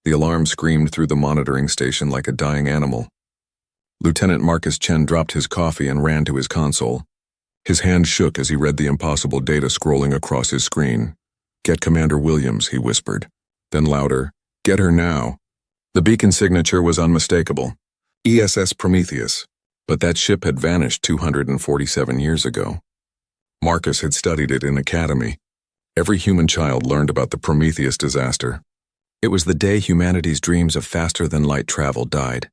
The alarm screamed through the monitoring station like a dying animal. Lieutenant Marcus Chen dropped his coffee and ran to his console. His hand shook as he read the impossible data scrolling across his screen. "Get Commander Williams," he whispered. Then louder, "Get her now." The beacon signature was unmistakable. ESS Prometheus. But that ship had vanished 247 years ago. Marcus had studied it in academy. Every human child learned about the Prometheus disaster. It was the day humanity's dreams of faster-than-light travel died.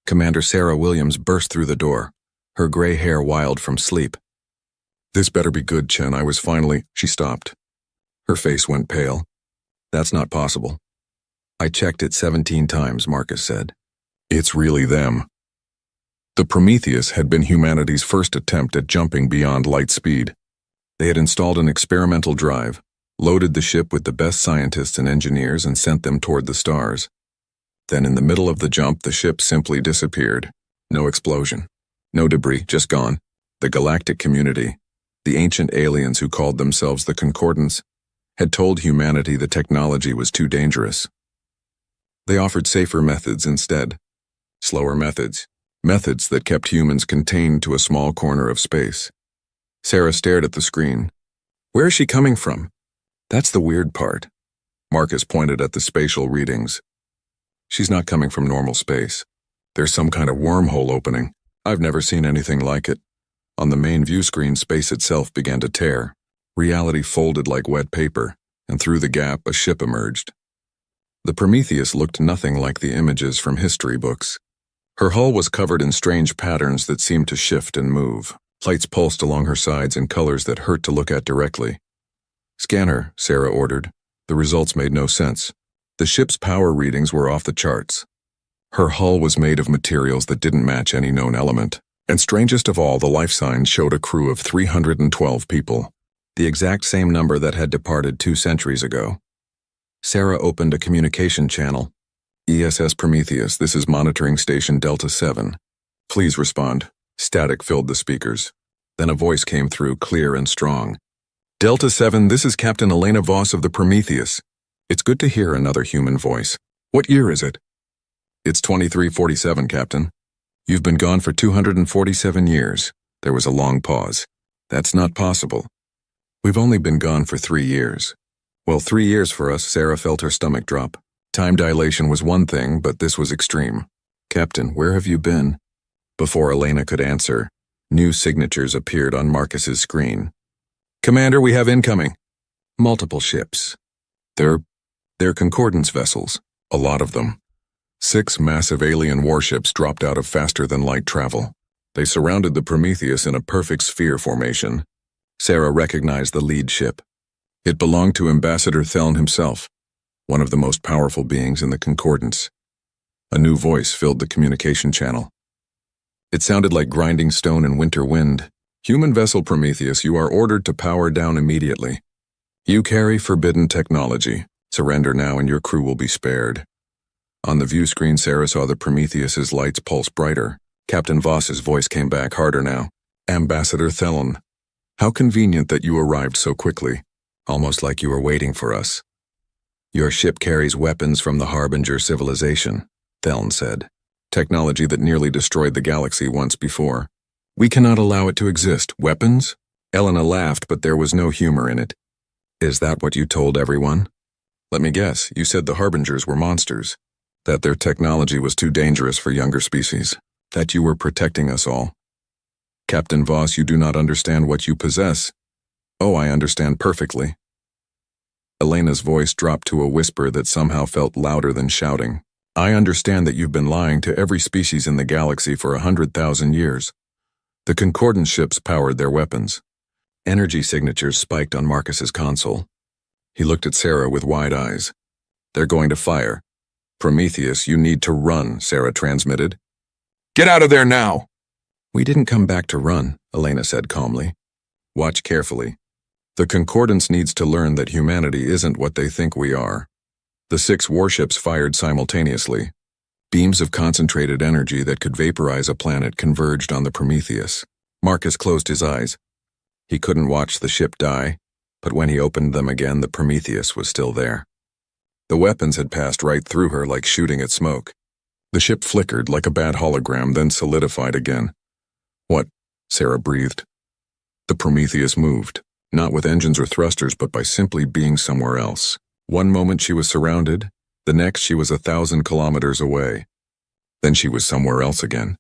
Commander Sarah Williams burst through the door, her gray hair wild from sleep. "This better be good, Chen. I was finally—" She stopped. Her face went pale. "That's not possible." "I checked it 17 times, Marcus said. "It's really them." The Prometheus had been humanity's first attempt at jumping beyond light speed. They had installed an experimental drive, loaded the ship with the best scientists and engineers, and sent them toward the stars. Then in the middle of the jump, the ship simply disappeared. No explosion. No debris, just gone. The Galactic community, the ancient aliens who called themselves the Concordants, had told humanity the technology was too dangerous. They offered safer methods instead. Slower methods. Methods that kept humans contained to a small corner of space. Sarah stared at the screen. "Where is she coming from?" "That's the weird part." Marcus pointed at the spatial readings. "She's not coming from normal space. There's some kind of wormhole opening. I've never seen anything like it." On the main view screen, space itself began to tear. Reality folded like wet paper, and through the gap, a ship emerged. The Prometheus looked nothing like the images from history books. Her hull was covered in strange patterns that seemed to shift and move. Lights pulsed along her sides in colors that hurt to look at directly. "Scan her," Sarah ordered. The results made no sense. The ship's power readings were off the charts. Her hull was made of materials that didn't match any known element. And strangest of all, the life signs showed a crew of 312 people. The exact same number that had departed 2 centuries ago. Sarah opened a communication channel. "ESS Prometheus, this is monitoring station Delta 7. Please respond." Static filled the speakers. Then a voice came through, clear and strong. "Delta 7, this is Captain Elena Voss of the Prometheus. It's good to hear another human voice. What year is it?" "It's 2347, Captain. You've been gone for 247 years. There was a long pause. "That's not possible. We've only been gone for 3 years. "Well, 3 years for us." Sarah felt her stomach drop. Time dilation was one thing, but this was extreme. "Captain, where have you been?" Before Elena could answer, new signatures appeared on Marcus's screen. "Commander, we have incoming." "Multiple ships. They're Concordance vessels. A lot of them. 6 massive alien warships dropped out of faster-than-light travel. They surrounded the Prometheus in a perfect sphere formation." Sarah recognized the lead ship. It belonged to Ambassador Theln himself, one of the most powerful beings in the Concordance. A new voice filled the communication channel. It sounded like grinding stone in winter wind. "Human vessel Prometheus, you are ordered to power down immediately. You carry forbidden technology. Surrender now and your crew will be spared." On the view screen, Sarah saw the Prometheus's lights pulse brighter. Captain Voss's voice came back harder now. "Ambassador Theln, how convenient that you arrived so quickly. Almost like you were waiting for us." "Your ship carries weapons from the Harbinger civilization," Theln said. "Technology that nearly destroyed the galaxy once before. We cannot allow it to exist." "Weapons?" Elena laughed, but there was no humor in it. "Is that what you told everyone?" "Let me guess, you said the Harbingers were monsters. That their technology was too dangerous for younger species. That you were protecting us all." "Captain Voss, you do not understand what you possess." "Oh, I understand perfectly." Elena's voice dropped to a whisper that somehow felt louder than shouting. "I understand that you've been lying to every species in the galaxy for 100,000 years. The Concordance ships powered their weapons." Energy signatures spiked on Marcus's console. He looked at Sarah with wide eyes. "They're going to fire." "Prometheus, you need to run," Sarah transmitted. "Get out of there now!" "We didn't come back to run," Elena said calmly. "Watch carefully. The Concordance needs to learn that humanity isn't what they think we are." The 6 warships fired simultaneously. Beams of concentrated energy that could vaporize a planet converged on the Prometheus. Marcus closed his eyes. He couldn't watch the ship die, but when he opened them again, the Prometheus was still there. The weapons had passed right through her like shooting at smoke. The ship flickered like a bad hologram, then solidified again. What? Sarah breathed. The Prometheus moved, not with engines or thrusters, but by simply being somewhere else. One moment she was surrounded, the next she was 1,000 kilometers away. Then she was somewhere else again.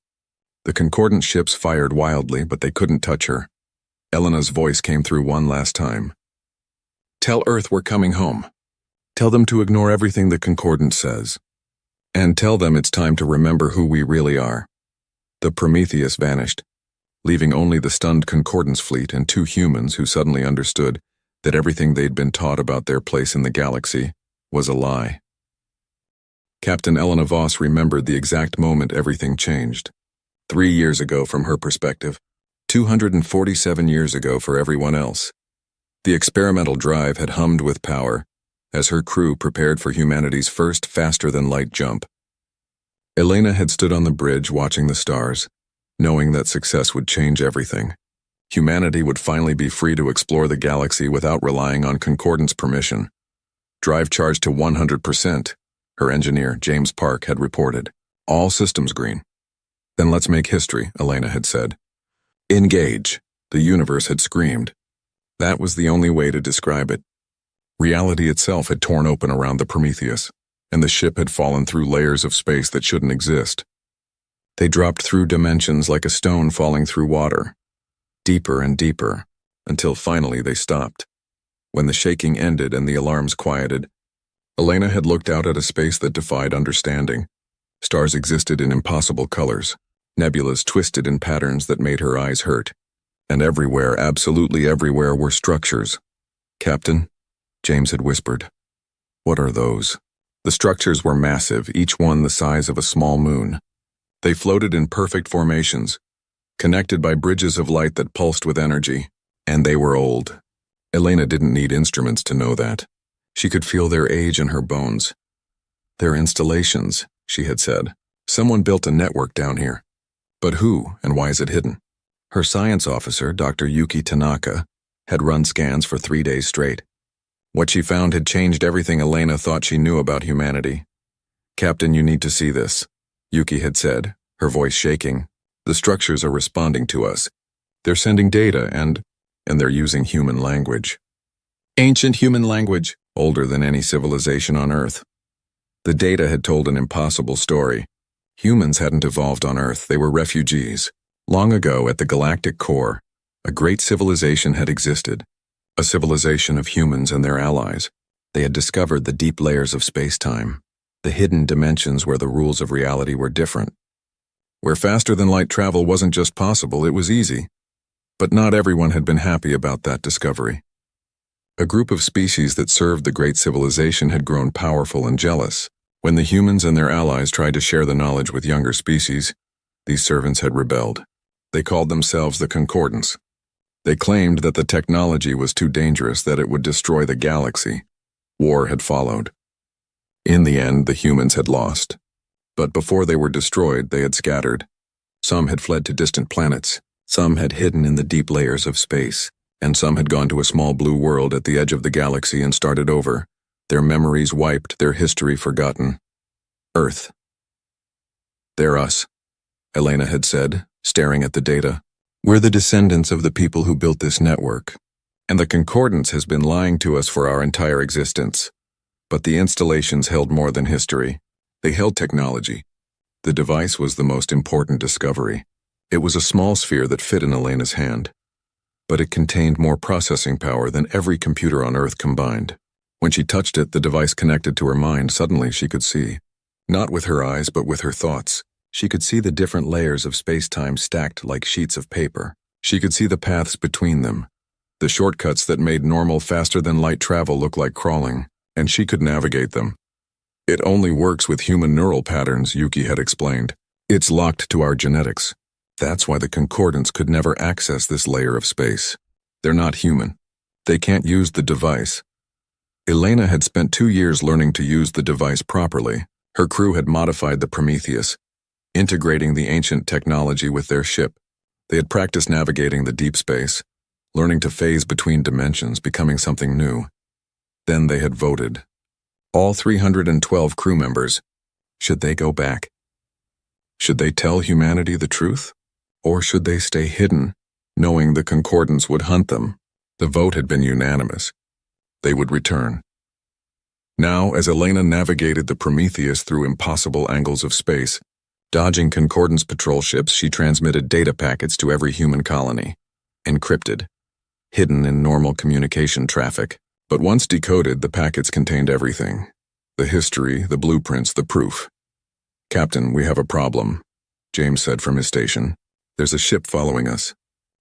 The concordant ships fired wildly, but they couldn't touch her. Elena's voice came through one last time. Tell Earth we're coming home. Tell them to ignore everything the concordant says. And tell them it's time to remember who we really are. The Prometheus vanished, leaving only the stunned concordance fleet and 2 humans who suddenly understood that everything they'd been taught about their place in the galaxy was a lie. Captain Elena Voss remembered the exact moment everything changed. 3 years ago from her perspective, 247 years ago for everyone else. The experimental drive had hummed with power as her crew prepared for humanity's first faster-than-light jump. Elena had stood on the bridge watching the stars, knowing that success would change everything. Humanity would finally be free to explore the galaxy without relying on concordance permission. Drive charged to 100%, her engineer, James Park, had reported. All systems green. Then let's make history, Elena had said. Engage, the universe had screamed. That was the only way to describe it. Reality itself had torn open around the Prometheus, and the ship had fallen through layers of space that shouldn't exist. They dropped through dimensions like a stone falling through water, deeper and deeper, until finally they stopped. When the shaking ended and the alarms quieted, Elena had looked out at a space that defied understanding. Stars existed in impossible colors, nebulas twisted in patterns that made her eyes hurt. And everywhere, absolutely everywhere, were structures. Captain, James had whispered. What are those? The structures were massive, each one the size of a small moon. They floated in perfect formations, connected by bridges of light that pulsed with energy. And they were old. Elena didn't need instruments to know that. She could feel their age in her bones. They're installations, she had said. Someone built a network down here. But who, and why is it hidden? Her science officer, Dr. Yuki Tanaka, had run scans for 3 days straight. What she found had changed everything Elena thought she knew about humanity. Captain, you need to see this, Yuki had said, her voice shaking. The structures are responding to us. They're sending data and they're using human language. Ancient human language, older than any civilization on Earth. The data had told an impossible story. Humans hadn't evolved on Earth, they were refugees. Long ago, at the galactic core, a great civilization had existed. A civilization of humans and their allies. They had discovered the deep layers of space-time, the hidden dimensions where the rules of reality were different. Where faster-than-light travel wasn't just possible, it was easy. But not everyone had been happy about that discovery. A group of species that served the great civilization had grown powerful and jealous. When the humans and their allies tried to share the knowledge with younger species, these servants had rebelled. They called themselves the Concordants. They claimed that the technology was too dangerous, that it would destroy the galaxy. War had followed. In the end, the humans had lost. But before they were destroyed, they had scattered. Some had fled to distant planets, some had hidden in the deep layers of space, and some had gone to a small blue world at the edge of the galaxy and started over, their memories wiped, their history forgotten. Earth. They're us, Elena had said, staring at the data. We're the descendants of the people who built this network, and the Concordance has been lying to us for our entire existence. But the installations held more than history. They held technology. The device was the most important discovery. It was a small sphere that fit in Elena's hand, but it contained more processing power than every computer on Earth combined. When she touched it, the device connected to her mind. Suddenly she could see. Not with her eyes, but with her thoughts. She could see the different layers of space-time stacked like sheets of paper. She could see the paths between them, the shortcuts that made normal faster-than-light travel look like crawling, and she could navigate them. It only works with human neural patterns, Yuki had explained. It's locked to our genetics. That's why the Concordants could never access this layer of space. They're not human. They can't use the device. Elena had spent 2 years learning to use the device properly. Her crew had modified the Prometheus, integrating the ancient technology with their ship. They had practiced navigating the deep space, learning to phase between dimensions, becoming something new. Then they had voted. All 312 crew members. Should they go back? Should they tell humanity the truth? Or should they stay hidden, knowing the Concordance would hunt them? The vote had been unanimous. They would return. Now, as Elena navigated the Prometheus through impossible angles of space, dodging Concordance patrol ships, she transmitted data packets to every human colony, encrypted, hidden in normal communication traffic. But once decoded, the packets contained everything. The history, the blueprints, the proof. "Captain, we have a problem," James said from his station. "There's a ship following us.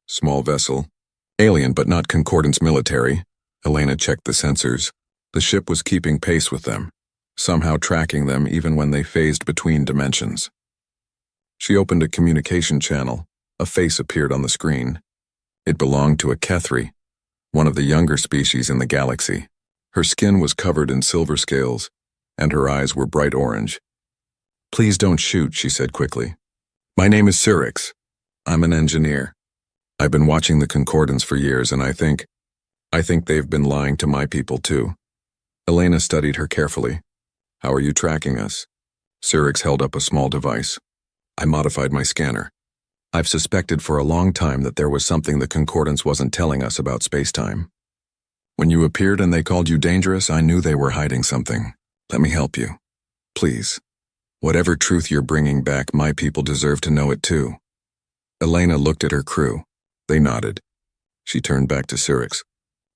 Small vessel. Alien but not Concordance military." Elena checked the sensors. The ship was keeping pace with them, somehow tracking them even when they phased between dimensions. She opened a communication channel. A face appeared on the screen. It belonged to a Kethri, one of the younger species in the galaxy. Her skin was covered in silver scales, and her eyes were bright orange. "Please don't shoot," she said quickly. "My name is Cyrix. I'm an engineer. I've been watching the Concordance for years, and I think they've been lying to my people too." Elena studied her carefully. "How are you tracking us?" Cyrix held up a small device. "I modified my scanner. I've suspected for a long time that there was something the Concordance wasn't telling us about space-time. When you appeared and they called you dangerous, I knew they were hiding something. Let me help you. Please. Whatever truth you're bringing back, my people deserve to know it too." Elena looked at her crew. They nodded. She turned back to Cyrix.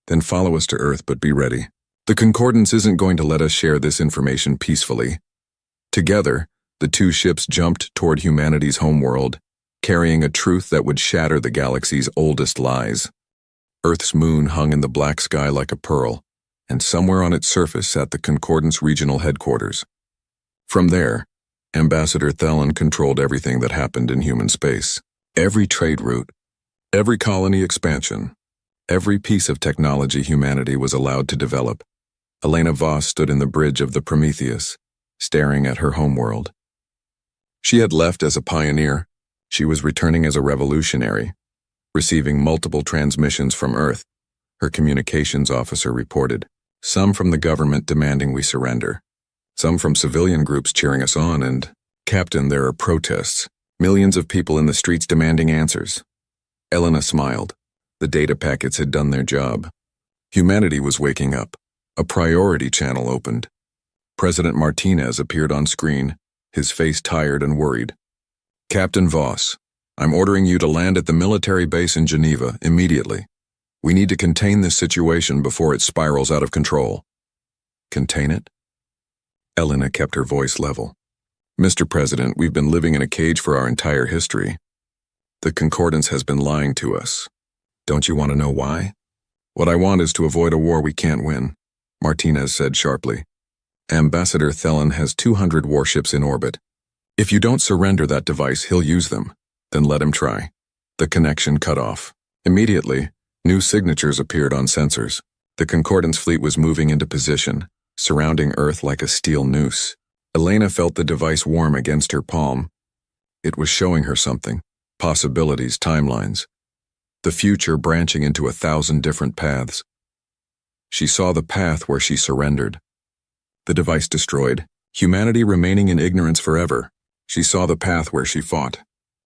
"Then follow us to Earth, but be ready. The Concordance isn't going to let us share this information peacefully." Together, the two ships jumped toward humanity's homeworld, carrying a truth that would shatter the galaxy's oldest lies. Earth's moon hung in the black sky like a pearl, and somewhere on its surface sat the Concordance regional headquarters. From there, Ambassador Thelen controlled everything that happened in human space. Every trade route, every colony expansion, every piece of technology humanity was allowed to develop. Elena Voss stood in the bridge of the Prometheus, staring at her homeworld. She had left as a pioneer. She was returning as a revolutionary, receiving multiple transmissions from Earth. Her communications officer reported, some from the government demanding we surrender, some from civilian groups cheering us on, and, "Captain, there are protests. Millions of people in the streets demanding answers." Elena smiled. The data packets had done their job. Humanity was waking up. A priority channel opened. President Martinez appeared on screen, his face tired and worried. "Captain Voss, I'm ordering you to land at the military base in Geneva immediately. We need to contain this situation before it spirals out of control." "Contain it?" Elena kept her voice level. "Mr. President, we've been living in a cage for our entire history. The Concordance has been lying to us. Don't you want to know why?" "What I want is to avoid a war we can't win," Martinez said sharply. "Ambassador Thelen has 200 warships in orbit. If you don't surrender that device, he'll use them. Then let him try." The connection cut off. Immediately, new signatures appeared on sensors. The Concordance fleet was moving into position, surrounding Earth like a steel noose. Elena felt the device warm against her palm. It was showing her something. Possibilities, timelines. The future branching into 1,000 different paths. She saw the path where she surrendered. The device destroyed, humanity remaining in ignorance forever. She saw the path where she fought.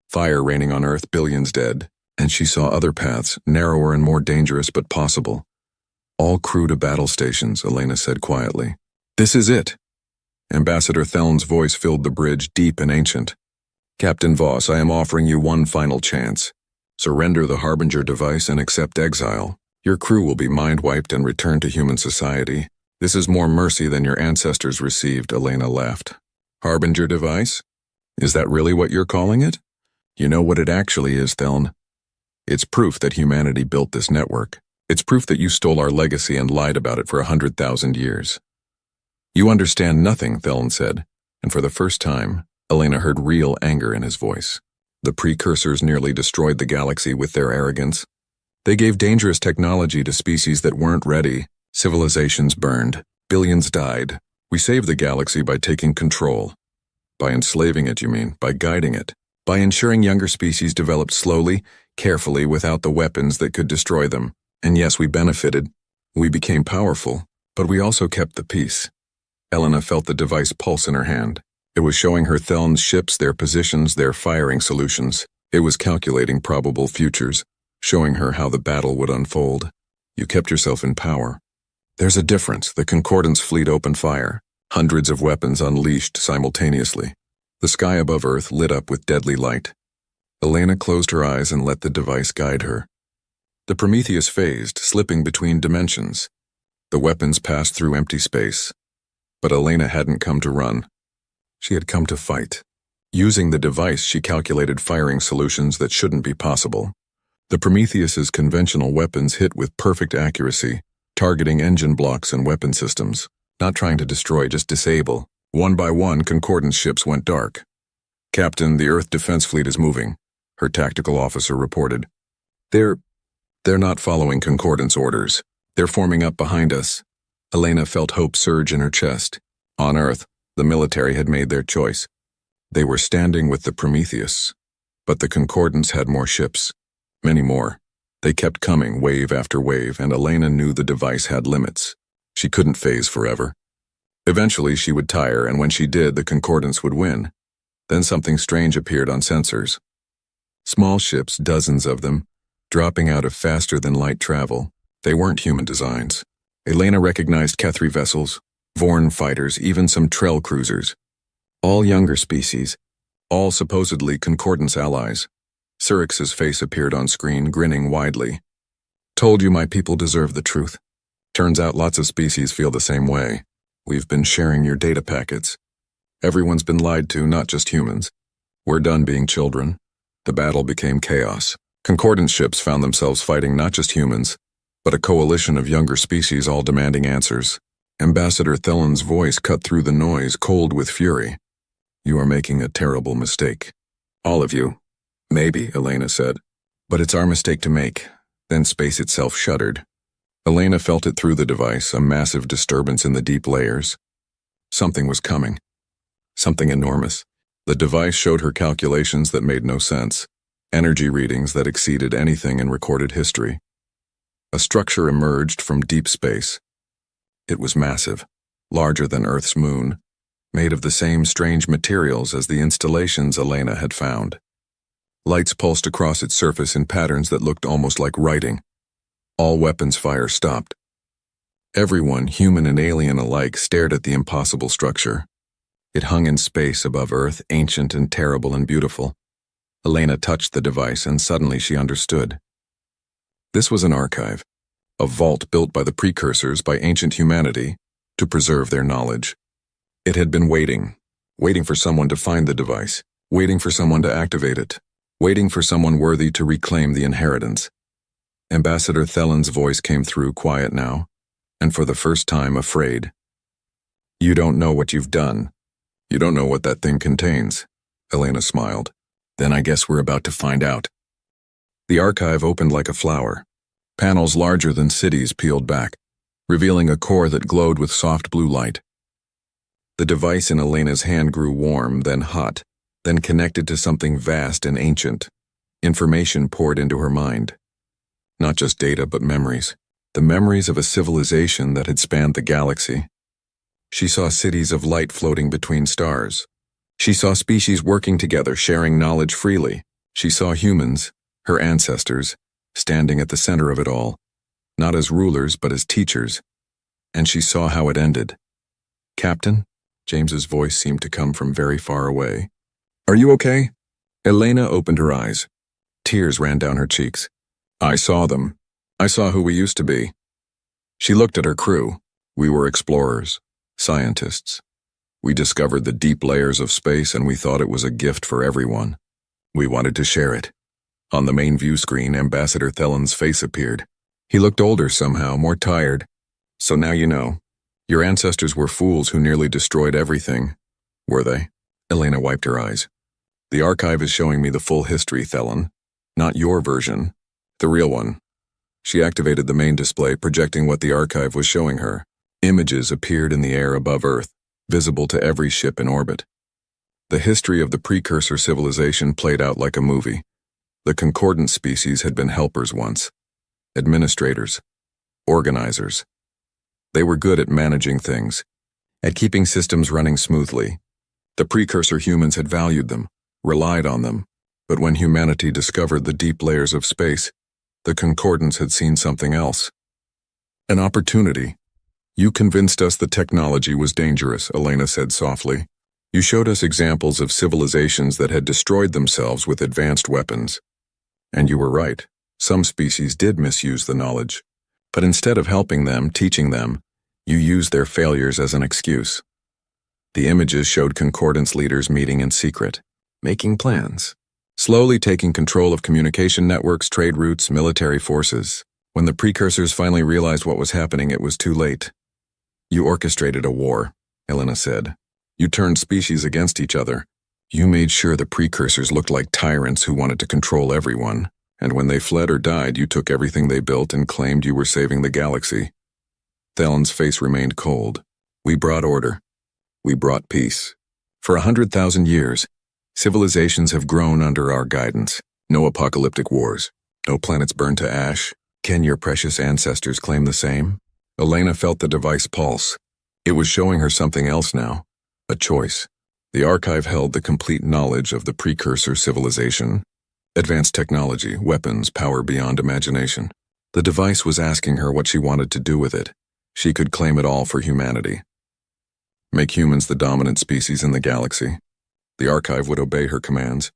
Fire raining on Earth, billions dead. And she saw other paths, narrower and more dangerous but possible. "All crew to battle stations," Elena said quietly. "This is it." Ambassador Thelen's voice filled the bridge, deep and ancient. "Captain Voss, I am offering you one final chance. Surrender the Harbinger device and accept exile. Your crew will be mind-wiped and returned to human society. This is more mercy than your ancestors received," Elena laughed. "Harbinger device? Is that really what you're calling it?" "You know what it actually is, Thelen. It's proof that humanity built this network. It's proof that you stole our legacy and lied about it for 100,000 years." "You understand nothing," Thelen said, and for the first time, Elena heard real anger in his voice. The precursors nearly destroyed the galaxy with their arrogance. They gave dangerous technology to species that weren't ready. Civilizations burned. Billions died. We saved the galaxy by taking control. By enslaving it, you mean? By guiding it? By ensuring younger species developed slowly, carefully, without the weapons that could destroy them. And yes, we benefited. We became powerful, but we also kept the peace. Elena felt the device pulse in her hand. It was showing her Theln's ships, their positions, their firing solutions. It was calculating probable futures, showing her how the battle would unfold. You kept yourself in power. There's a difference. The Concordance fleet opened fire. Hundreds of weapons unleashed simultaneously. The sky above Earth lit up with deadly light. Elena closed her eyes and let the device guide her. The Prometheus phased, slipping between dimensions. The weapons passed through empty space. But Elena hadn't come to run. She had come to fight. Using the device, she calculated firing solutions that shouldn't be possible. The Prometheus's conventional weapons hit with perfect accuracy, targeting engine blocks and weapon systems. Not trying to destroy, just disable. One by one, Concordance ships went dark. "Captain, the Earth Defense Fleet is moving," her tactical officer reported. They're not following Concordance orders. They're forming up behind us." Elena felt hope surge in her chest. On Earth, the military had made their choice. They were standing with the Prometheus. But the Concordance had more ships. Many more. They kept coming, wave after wave, and Elena knew the device had limits. She couldn't phase forever. Eventually, she would tire, and when she did, the Concordance would win. Then something strange appeared on sensors. Small ships, dozens of them, dropping out of faster-than-light travel. They weren't human designs. Elena recognized Kethri vessels, Vorn fighters, even some Trell cruisers. All younger species, all supposedly Concordance allies. Syrinx's face appeared on screen, grinning widely. "Told you my people deserve the truth. Turns out lots of species feel the same way. We've been sharing your data packets. Everyone's been lied to, not just humans. We're done being children." The battle became chaos. Concordance ships found themselves fighting not just humans, but a coalition of younger species all demanding answers. Ambassador Theln's voice cut through the noise, cold with fury. "You are making a terrible mistake. All of you." "Maybe," Elena said. "But it's our mistake to make." Then space itself shuddered. Elena felt it through the device, a massive disturbance in the deep layers. Something was coming. Something enormous. The device showed her calculations that made no sense. Energy readings that exceeded anything in recorded history. A structure emerged from deep space. It was massive, larger than Earth's moon, made of the same strange materials as the installations Elena had found. Lights pulsed across its surface in patterns that looked almost like writing. All weapons fire stopped. Everyone, human and alien alike, stared at the impossible structure. It hung in space above Earth, ancient and terrible and beautiful. Elena touched the device, and suddenly she understood. This was an archive, a vault built by the precursors, by ancient humanity, to preserve their knowledge. It had been waiting for someone to find the device, waiting for someone to activate it, waiting for someone worthy to reclaim the inheritance. Ambassador Theln's voice came through, quiet now, and for the first time afraid. "You don't know what you've done. You don't know what that thing contains." Elena smiled. "Then I guess we're about to find out." The archive opened like a flower. Panels larger than cities peeled back, revealing a core that glowed with soft blue light. The device in Elena's hand grew warm, then hot, then connected to something vast and ancient. Information poured into her mind. Not just data, but memories. The memories of a civilization that had spanned the galaxy. She saw cities of light floating between stars. She saw species working together, sharing knowledge freely. She saw humans, her ancestors, standing at the center of it all, not as rulers, but as teachers. And she saw how it ended. "Captain?" James's voice seemed to come from very far away. "Are you okay?" Elena opened her eyes. Tears ran down her cheeks. "I saw them. I saw who we used to be." She looked at her crew. We were explorers, scientists. We discovered the deep layers of space, and we thought it was a gift for everyone. We wanted to share it. On the main view screen, Ambassador Theln's face appeared. He looked older somehow, more tired. "So now you know. Your ancestors were fools who nearly destroyed everything." "Were they?" Elena wiped her eyes. "The archive is showing me the full history, Theln. Not your version. The real one." She activated the main display, projecting what the archive was showing her. Images appeared in the air above Earth, visible to every ship in orbit. The history of the precursor civilization played out like a movie. The concordant species had been helpers once. Administrators. Organizers. They were good at managing things. at keeping systems running smoothly. The precursor humans had valued them, relied on them, but when humanity discovered the deep layers of space, the Concordants had seen something else. An opportunity. You convinced us the technology was dangerous, Elena said softly. You showed us examples of civilizations that had destroyed themselves with advanced weapons. And you were right. Some species did misuse the knowledge. But instead of helping them, teaching them, you used their failures as an excuse. The images showed Concordance leaders meeting in secret, making plans, slowly taking control of communication networks, trade routes, military forces. When the precursors finally realized what was happening, it was too late. You orchestrated a war, Elena said. You turned species against each other. You made sure the precursors looked like tyrants who wanted to control everyone, and when they fled or died, you took everything they built and claimed you were saving the galaxy. Thelon's face remained cold. We brought order. We brought peace. For 100,000 years, civilizations have grown under our guidance. No apocalyptic wars. No planets burned to ash. Can your precious ancestors claim the same? Elena felt the device pulse. It was showing her something else now. A choice. The archive held the complete knowledge of the precursor civilization. Advanced technology, weapons, power beyond imagination. The device was asking her what she wanted to do with it. She could claim it all for humanity. Make humans the dominant species in the galaxy. The archive would obey her commands.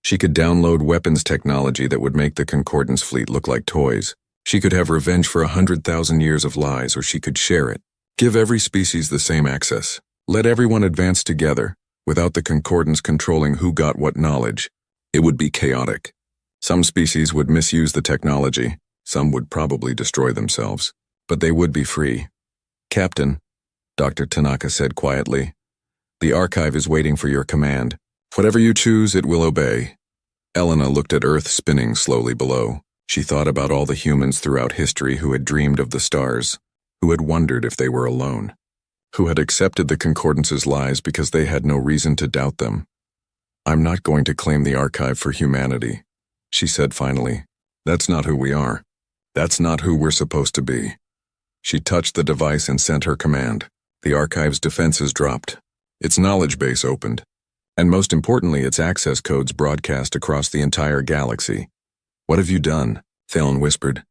She could download weapons technology that would make the Concordance fleet look like toys. She could have revenge for 100,000 years of lies, or she could share it. Give every species the same access. Let everyone advance together, without the Concordance controlling who got what knowledge. It would be chaotic. Some species would misuse the technology. Some would probably destroy themselves. But they would be free. Captain, Dr. Tanaka said quietly, the archive is waiting for your command. Whatever you choose, it will obey. Elena looked at Earth spinning slowly below. She thought about all the humans throughout history who had dreamed of the stars, who had wondered if they were alone, who had accepted the Concordance's lies because they had no reason to doubt them. I'm not going to claim the archive for humanity, she said finally. That's not who we are. That's not who we're supposed to be. She touched the device and sent her command. The archive's defenses dropped. Its knowledge base opened. And most importantly, its access codes broadcast across the entire galaxy. What have you done? Thelon whispered.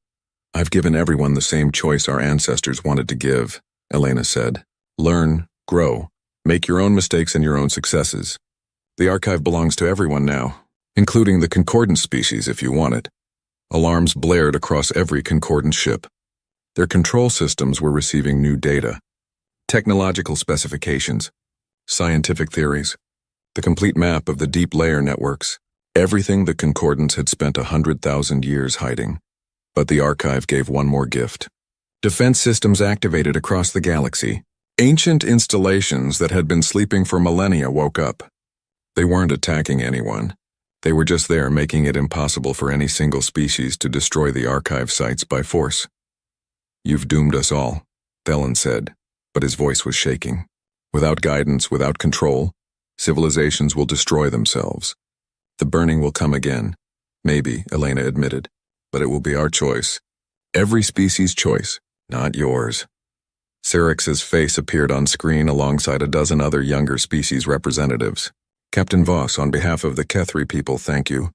I've given everyone the same choice our ancestors wanted to give, Elena said. Learn, grow, make your own mistakes and your own successes. The archive belongs to everyone now, including the Concordance species if you want it. Alarms blared across every Concordance ship. Their control systems were receiving new data. Technological specifications, scientific theories, the complete map of the deep layer networks, everything the Concordance had spent 100,000 years hiding. But the archive gave one more gift. Defense systems activated across the galaxy. Ancient installations that had been sleeping for millennia woke up. They weren't attacking anyone. They were just there, making it impossible for any single species to destroy the archive sites by force. You've doomed us all, Thelon said, but his voice was shaking. Without guidance, without control, civilizations will destroy themselves. The burning will come again. Maybe, Elena admitted, but it will be our choice. Every species' choice, not yours. Syrinx's face appeared on screen alongside a dozen other younger species representatives. Captain Voss, on behalf of the Kethri people, thank you.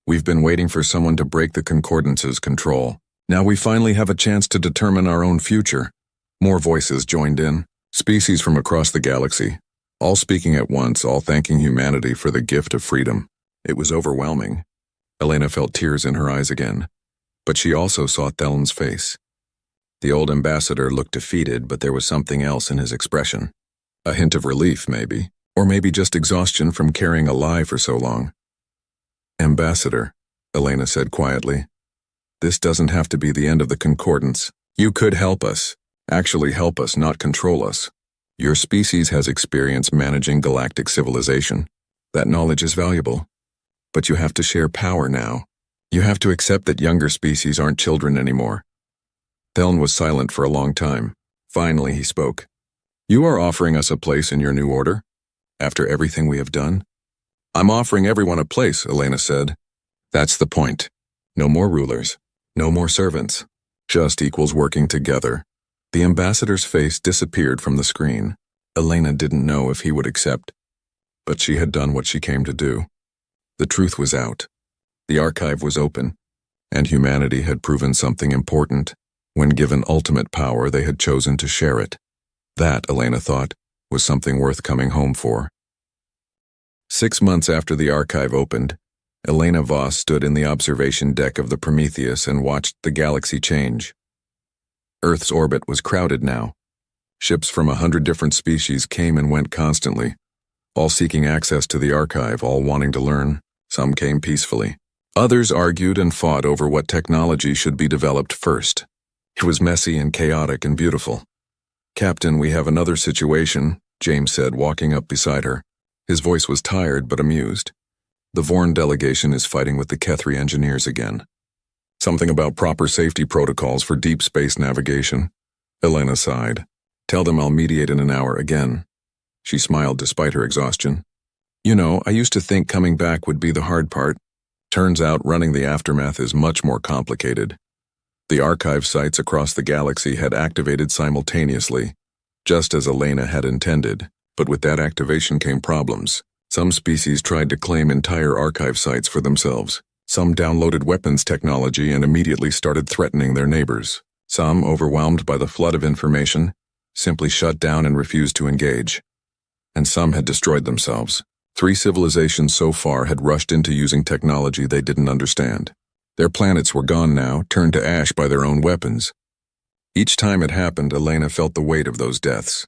We've been waiting for someone to break the Concordance's control. Now we finally have a chance to determine our own future. More voices joined in, species from across the galaxy, all speaking at once, all thanking humanity for the gift of freedom. It was overwhelming. Elena felt tears in her eyes again, but she also saw Thelon's face. The old ambassador looked defeated, but there was something else in his expression. A hint of relief, maybe, or maybe just exhaustion from carrying a lie for so long. Ambassador, Elena said quietly, this doesn't have to be the end of the Concordance. You could help us, actually help us, not control us. Your species has experience managing galactic civilization. That knowledge is valuable. But you have to share power now. You have to accept that younger species aren't children anymore. Thelon was silent for a long time. Finally, he spoke. You are offering us a place in your new order? After everything we have done? I'm offering everyone a place, Elena said. That's the point. No more rulers. No more servants. Just equals working together. The ambassador's face disappeared from the screen. Elena didn't know if he would accept, but she had done what she came to do. The truth was out. The archive was open, and humanity had proven something important. When given ultimate power, they had chosen to share it. That, Elena thought, was something worth coming home for. 6 months after the archive opened, Elena Voss stood in the observation deck of the Prometheus and watched the galaxy change. Earth's orbit was crowded now. Ships from 100 different species came and went constantly, all seeking access to the archive, all wanting to learn. Some came peacefully. Others argued and fought over what technology should be developed first. It was messy and chaotic and beautiful. "Captain, we have another situation," James said, walking up beside her. His voice was tired but amused. "The Vorn delegation is fighting with the Kethri engineers again. Something about proper safety protocols for deep space navigation." Elena sighed. "Tell them I'll mediate in an hour again." She smiled despite her exhaustion. "You know, I used to think coming back would be the hard part. Turns out running the aftermath is much more complicated." The archive sites across the galaxy had activated simultaneously, just as Elena had intended, but with that activation came problems. Some species tried to claim entire archive sites for themselves. Some downloaded weapons technology and immediately started threatening their neighbors. Some, overwhelmed by the flood of information, simply shut down and refused to engage. And some had destroyed themselves. 3 civilizations so far had rushed into using technology they didn't understand. Their planets were gone now, turned to ash by their own weapons. Each time it happened, Elena felt the weight of those deaths.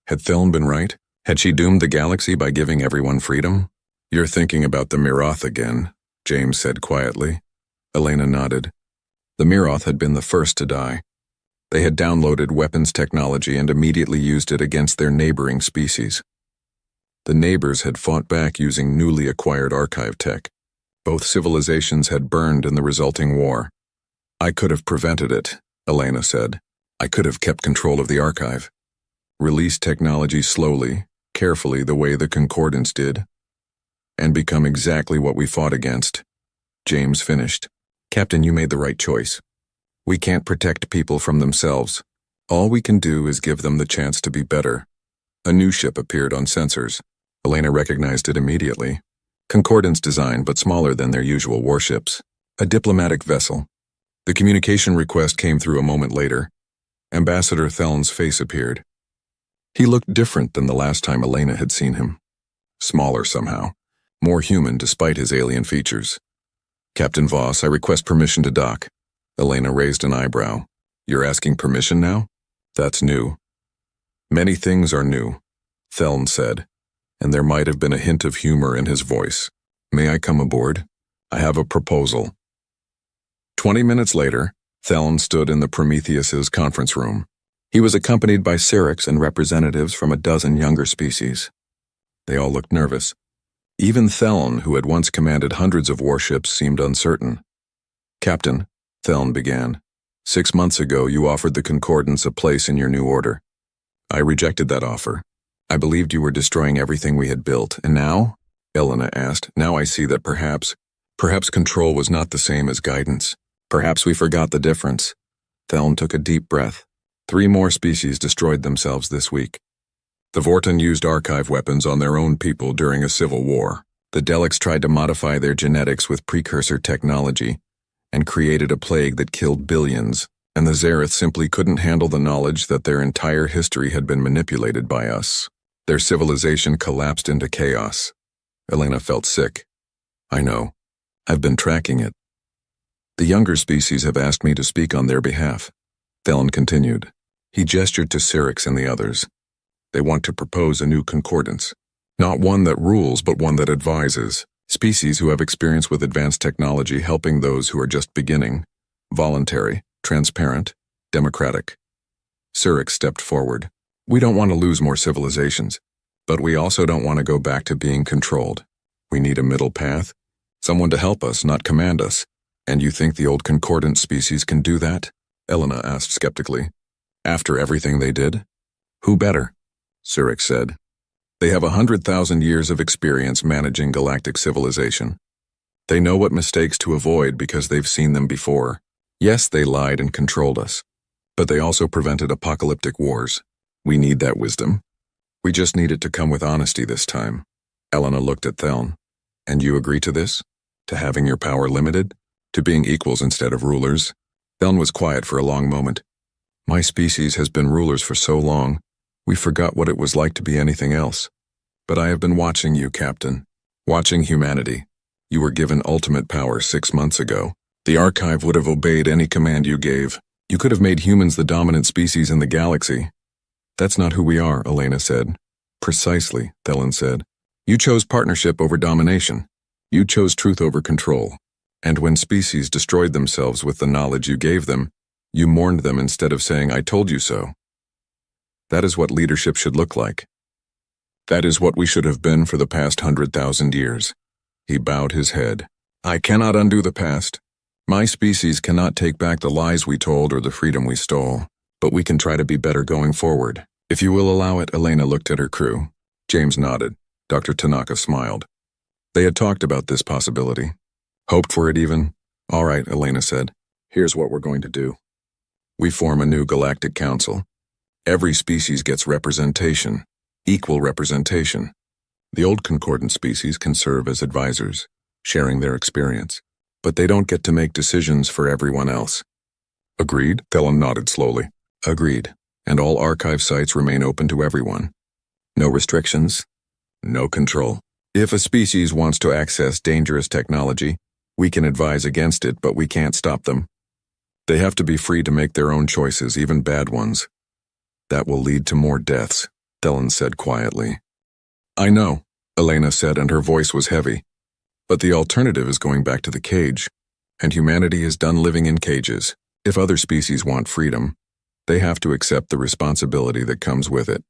Had Theln been right? Had she doomed the galaxy by giving everyone freedom? "You're thinking about the Miroth again," James said quietly. Elena nodded. The Miroth had been the first to die. They had downloaded weapons technology and immediately used it against their neighboring species. The neighbors had fought back using newly acquired archive tech. Both civilizations had burned in the resulting war. "I could have prevented it," Elena said. "I could have kept control of the archive. Released technology slowly, carefully, the way the Concordance did, and become exactly what we fought against." James finished. "Captain, you made the right choice. We can't protect people from themselves. All we can do is give them the chance to be better." A new ship appeared on sensors. Elena recognized it immediately. Concordance design, but smaller than their usual warships. A diplomatic vessel. The communication request came through a moment later. Ambassador Theln's face appeared. He looked different than the last time Elena had seen him. Smaller somehow. More human despite his alien features. "Captain Voss, I request permission to dock." Elena raised an eyebrow. "You're asking permission now? That's new." "Many things are new," Theln said, and there might have been a hint of humor in his voice. "May I come aboard? I have a proposal." 20 minutes later, Theln stood in the Prometheus's conference room. He was accompanied by Syrinx and representatives from a dozen younger species. They all looked nervous. Even Theln, who had once commanded hundreds of warships, seemed uncertain. "Captain," Theln began, "6 months ago you offered the Concordance a place in your new order. I rejected that offer. I believed you were destroying everything we had built, and now?" Elena asked. "Now I see that perhaps control was not the same as guidance. Perhaps we forgot the difference." Theln took a deep breath. 3 more species destroyed themselves this week. The Vorten used archive weapons on their own people during a civil war. The Daleks tried to modify their genetics with precursor technology and created a plague that killed billions, and the Zareth simply couldn't handle the knowledge that their entire history had been manipulated by us. Their civilization collapsed into chaos. Elena felt sick. "I know. I've been tracking it. The younger species have asked me to speak on their behalf." Theln continued. He gestured to Syrinx and the others. "They want to propose a new concordance. Not one that rules, but one that advises. Species who have experience with advanced technology helping those who are just beginning. Voluntary, transparent, democratic." Syrinx stepped forward. "We don't want to lose more civilizations, but we also don't want to go back to being controlled. We need a middle path. Someone to help us, not command us. And you think the old concordant species can do that?" Elena asked skeptically. "After everything they did?" "Who better?" Syrinx said. "They have 100,000 years of experience managing galactic civilization. They know what mistakes to avoid because they've seen them before. Yes, they lied and controlled us, but they also prevented apocalyptic wars. We need that wisdom." We just needed to come with honesty this time. Elena looked at Theln. And you agree to this? To having your power limited? To being equals instead of rulers? Theln was quiet for a long moment. My species has been rulers for so long, we forgot what it was like to be anything else. But I have been watching you, Captain. Watching humanity. You were given ultimate power 6 months ago. The Archive would have obeyed any command you gave. You could have made humans the dominant species in the galaxy. That's not who we are, Elena said. Precisely, Theln said. You chose partnership over domination. You chose truth over control. And when species destroyed themselves with the knowledge you gave them, you mourned them instead of saying, I told you so. That is what leadership should look like. That is what we should have been for the past 100,000 years. He bowed his head. I cannot undo the past. My species cannot take back the lies we told or the freedom we stole, but we can try to be better going forward. If you will allow it, Elena looked at her crew. James nodded. Dr. Tanaka smiled. They had talked about this possibility. Hoped for it even. All right, Elena said. Here's what we're going to do. We form a new Galactic Council. Every species gets representation. Equal representation. The old concordant species can serve as advisors, sharing their experience. But they don't get to make decisions for everyone else. Agreed? Theln nodded slowly. Agreed. And all archive sites remain open to everyone. No restrictions. No control. If a species wants to access dangerous technology, we can advise against it, but we can't stop them. They have to be free to make their own choices, even bad ones. That will lead to more deaths, Theln said quietly. I know, Elena said, and her voice was heavy. But the alternative is going back to the cage, and humanity is done living in cages. If other species want freedom, they have to accept the responsibility that comes with it.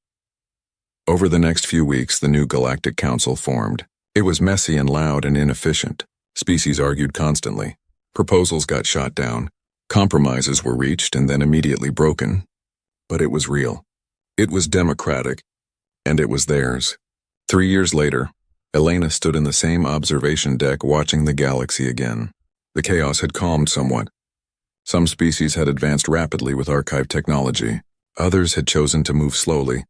Over the next few weeks, the new Galactic Council formed. It was messy and loud and inefficient. Species argued constantly. Proposals got shot down. Compromises were reached and then immediately broken. But it was real. It was democratic. And it was theirs. 3 years later, Elena stood in the same observation deck watching the galaxy again. The chaos had calmed somewhat. Some species had advanced rapidly with archive technology. Others had chosen to move slowly,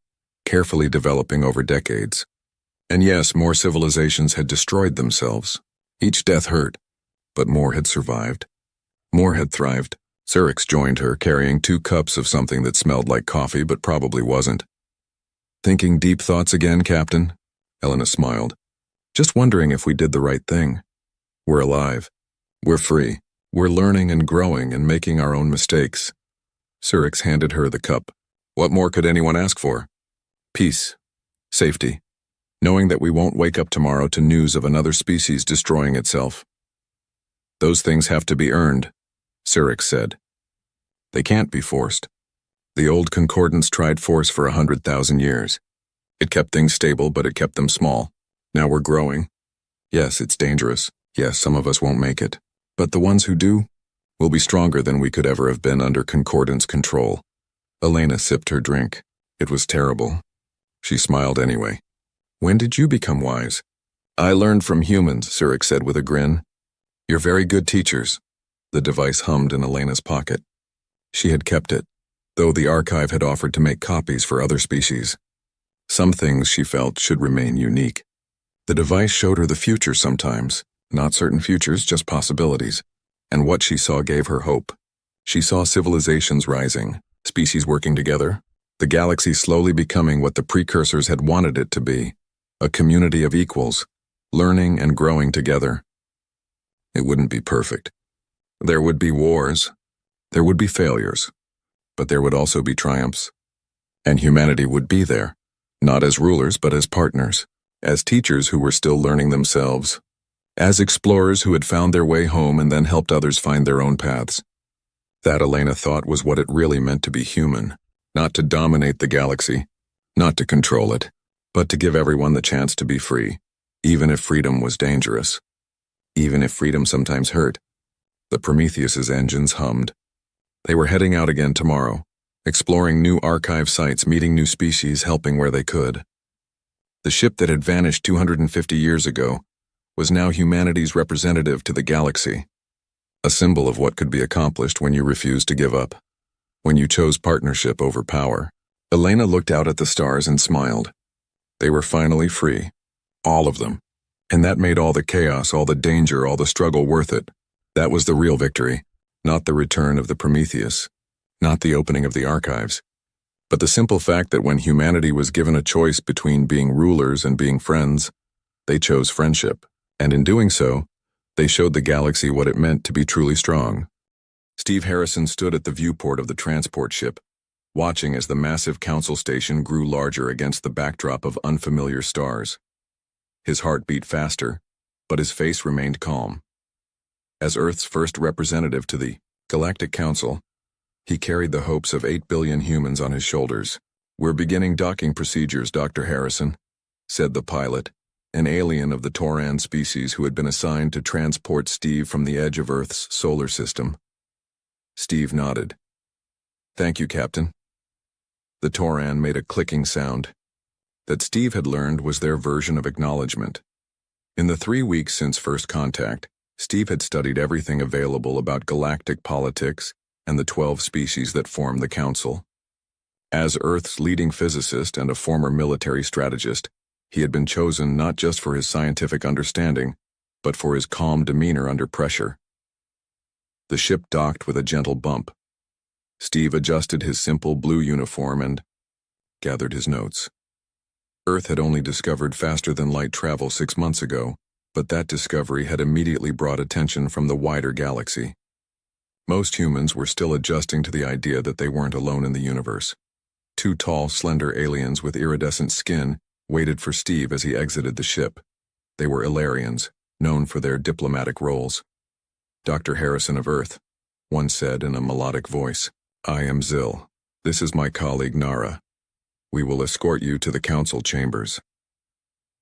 carefully developing over decades. And yes, more civilizations had destroyed themselves. Each death hurt, but more had survived. More had thrived. Syrinx joined her, carrying 2 cups of something that smelled like coffee but probably wasn't. Thinking deep thoughts again, Captain? Elena smiled. Just wondering if we did the right thing. We're alive. We're free. We're learning and growing and making our own mistakes. Syrinx handed her the cup. What more could anyone ask for? Peace. Safety. Knowing that we won't wake up tomorrow to news of another species destroying itself. Those things have to be earned, Syrinx said. They can't be forced. The old concordance tried force for 100,000 years. It kept things stable, but it kept them small. Now we're growing. Yes, it's dangerous. Yes, some of us won't make it. But the ones who do will be stronger than we could ever have been under concordance control. Elena sipped her drink. It was terrible. She smiled anyway. When did you become wise? I learned from humans, Syrinx said with a grin. You're very good teachers. The device hummed in Elena's pocket. She had kept it, though the archive had offered to make copies for other species. Some things, she felt, should remain unique. The device showed her the future sometimes, not certain futures, just possibilities. And what she saw gave her hope. She saw civilizations rising, species working together, the galaxy slowly becoming what the precursors had wanted it to be, a community of equals, learning and growing together. It wouldn't be perfect. There would be wars. There would be failures. But there would also be triumphs. And humanity would be there, not as rulers but as partners, as teachers who were still learning themselves, as explorers who had found their way home and then helped others find their own paths. That, Elena thought, was what it really meant to be human, not to dominate the galaxy, not to control it, but to give everyone the chance to be free, even if freedom was dangerous, even if freedom sometimes hurt. The Prometheus's engines hummed. They were heading out again tomorrow, exploring new archive sites, meeting new species, helping where they could. The ship that had vanished 250 years ago was now humanity's representative to the galaxy, a symbol of what could be accomplished when you refused to give up, when you chose partnership over power. Elena looked out at the stars and smiled. They were finally free. All of them. And that made all the chaos, all the danger, all the struggle worth it. That was the real victory, not the return of the Prometheus, not the opening of the archives, but the simple fact that when humanity was given a choice between being rulers and being friends, they chose friendship, and in doing so, they showed the galaxy what it meant to be truly strong. Steve Harrison stood at the viewport of the transport ship, watching as the massive council station grew larger against the backdrop of unfamiliar stars. His heart beat faster, but his face remained calm. As Earth's first representative to the Galactic Council, he carried the hopes of 8 billion humans on his shoulders. "We're beginning docking procedures, Dr. Harrison," said the pilot, an alien of the Tauran species who had been assigned to transport Steve from the edge of Earth's solar system. Steve nodded. "Thank you, Captain." The Tauran made a clicking sound. That Steve had learned was their version of acknowledgement. In the 3 weeks since first contact, Steve had studied everything available about galactic politics and the 12 species that form the Council. As Earth's leading physicist and a former military strategist, he had been chosen not just for his scientific understanding, but for his calm demeanor under pressure. The ship docked with a gentle bump. Steve adjusted his simple blue uniform and gathered his notes. Earth had only discovered faster-than-light travel 6 months ago, but that discovery had immediately brought attention from the wider galaxy. Most humans were still adjusting to the idea that they weren't alone in the universe. 2 tall, slender aliens with iridescent skin waited for Steve as he exited the ship. They were Ilarians, known for their diplomatic roles. "Dr. Harrison of Earth," one said in a melodic voice. "I am Zil. This is my colleague Nara. We will escort you to the council chambers."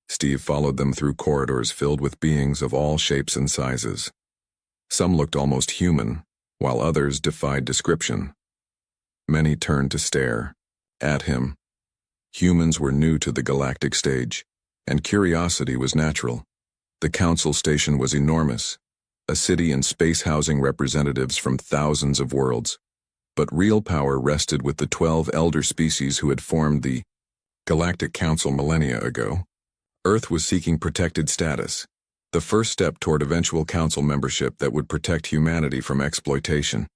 Steve followed them through corridors filled with beings of all shapes and sizes. Some looked almost human, while others defied description. Many turned to stare at him. Humans were new to the galactic stage, and curiosity was natural. The council station was enormous, a city and space housing representatives from thousands of worlds. But real power rested with the 12 elder species who had formed the Galactic Council millennia ago. Earth was seeking protected status, the first step toward eventual council membership that would protect humanity from exploitation.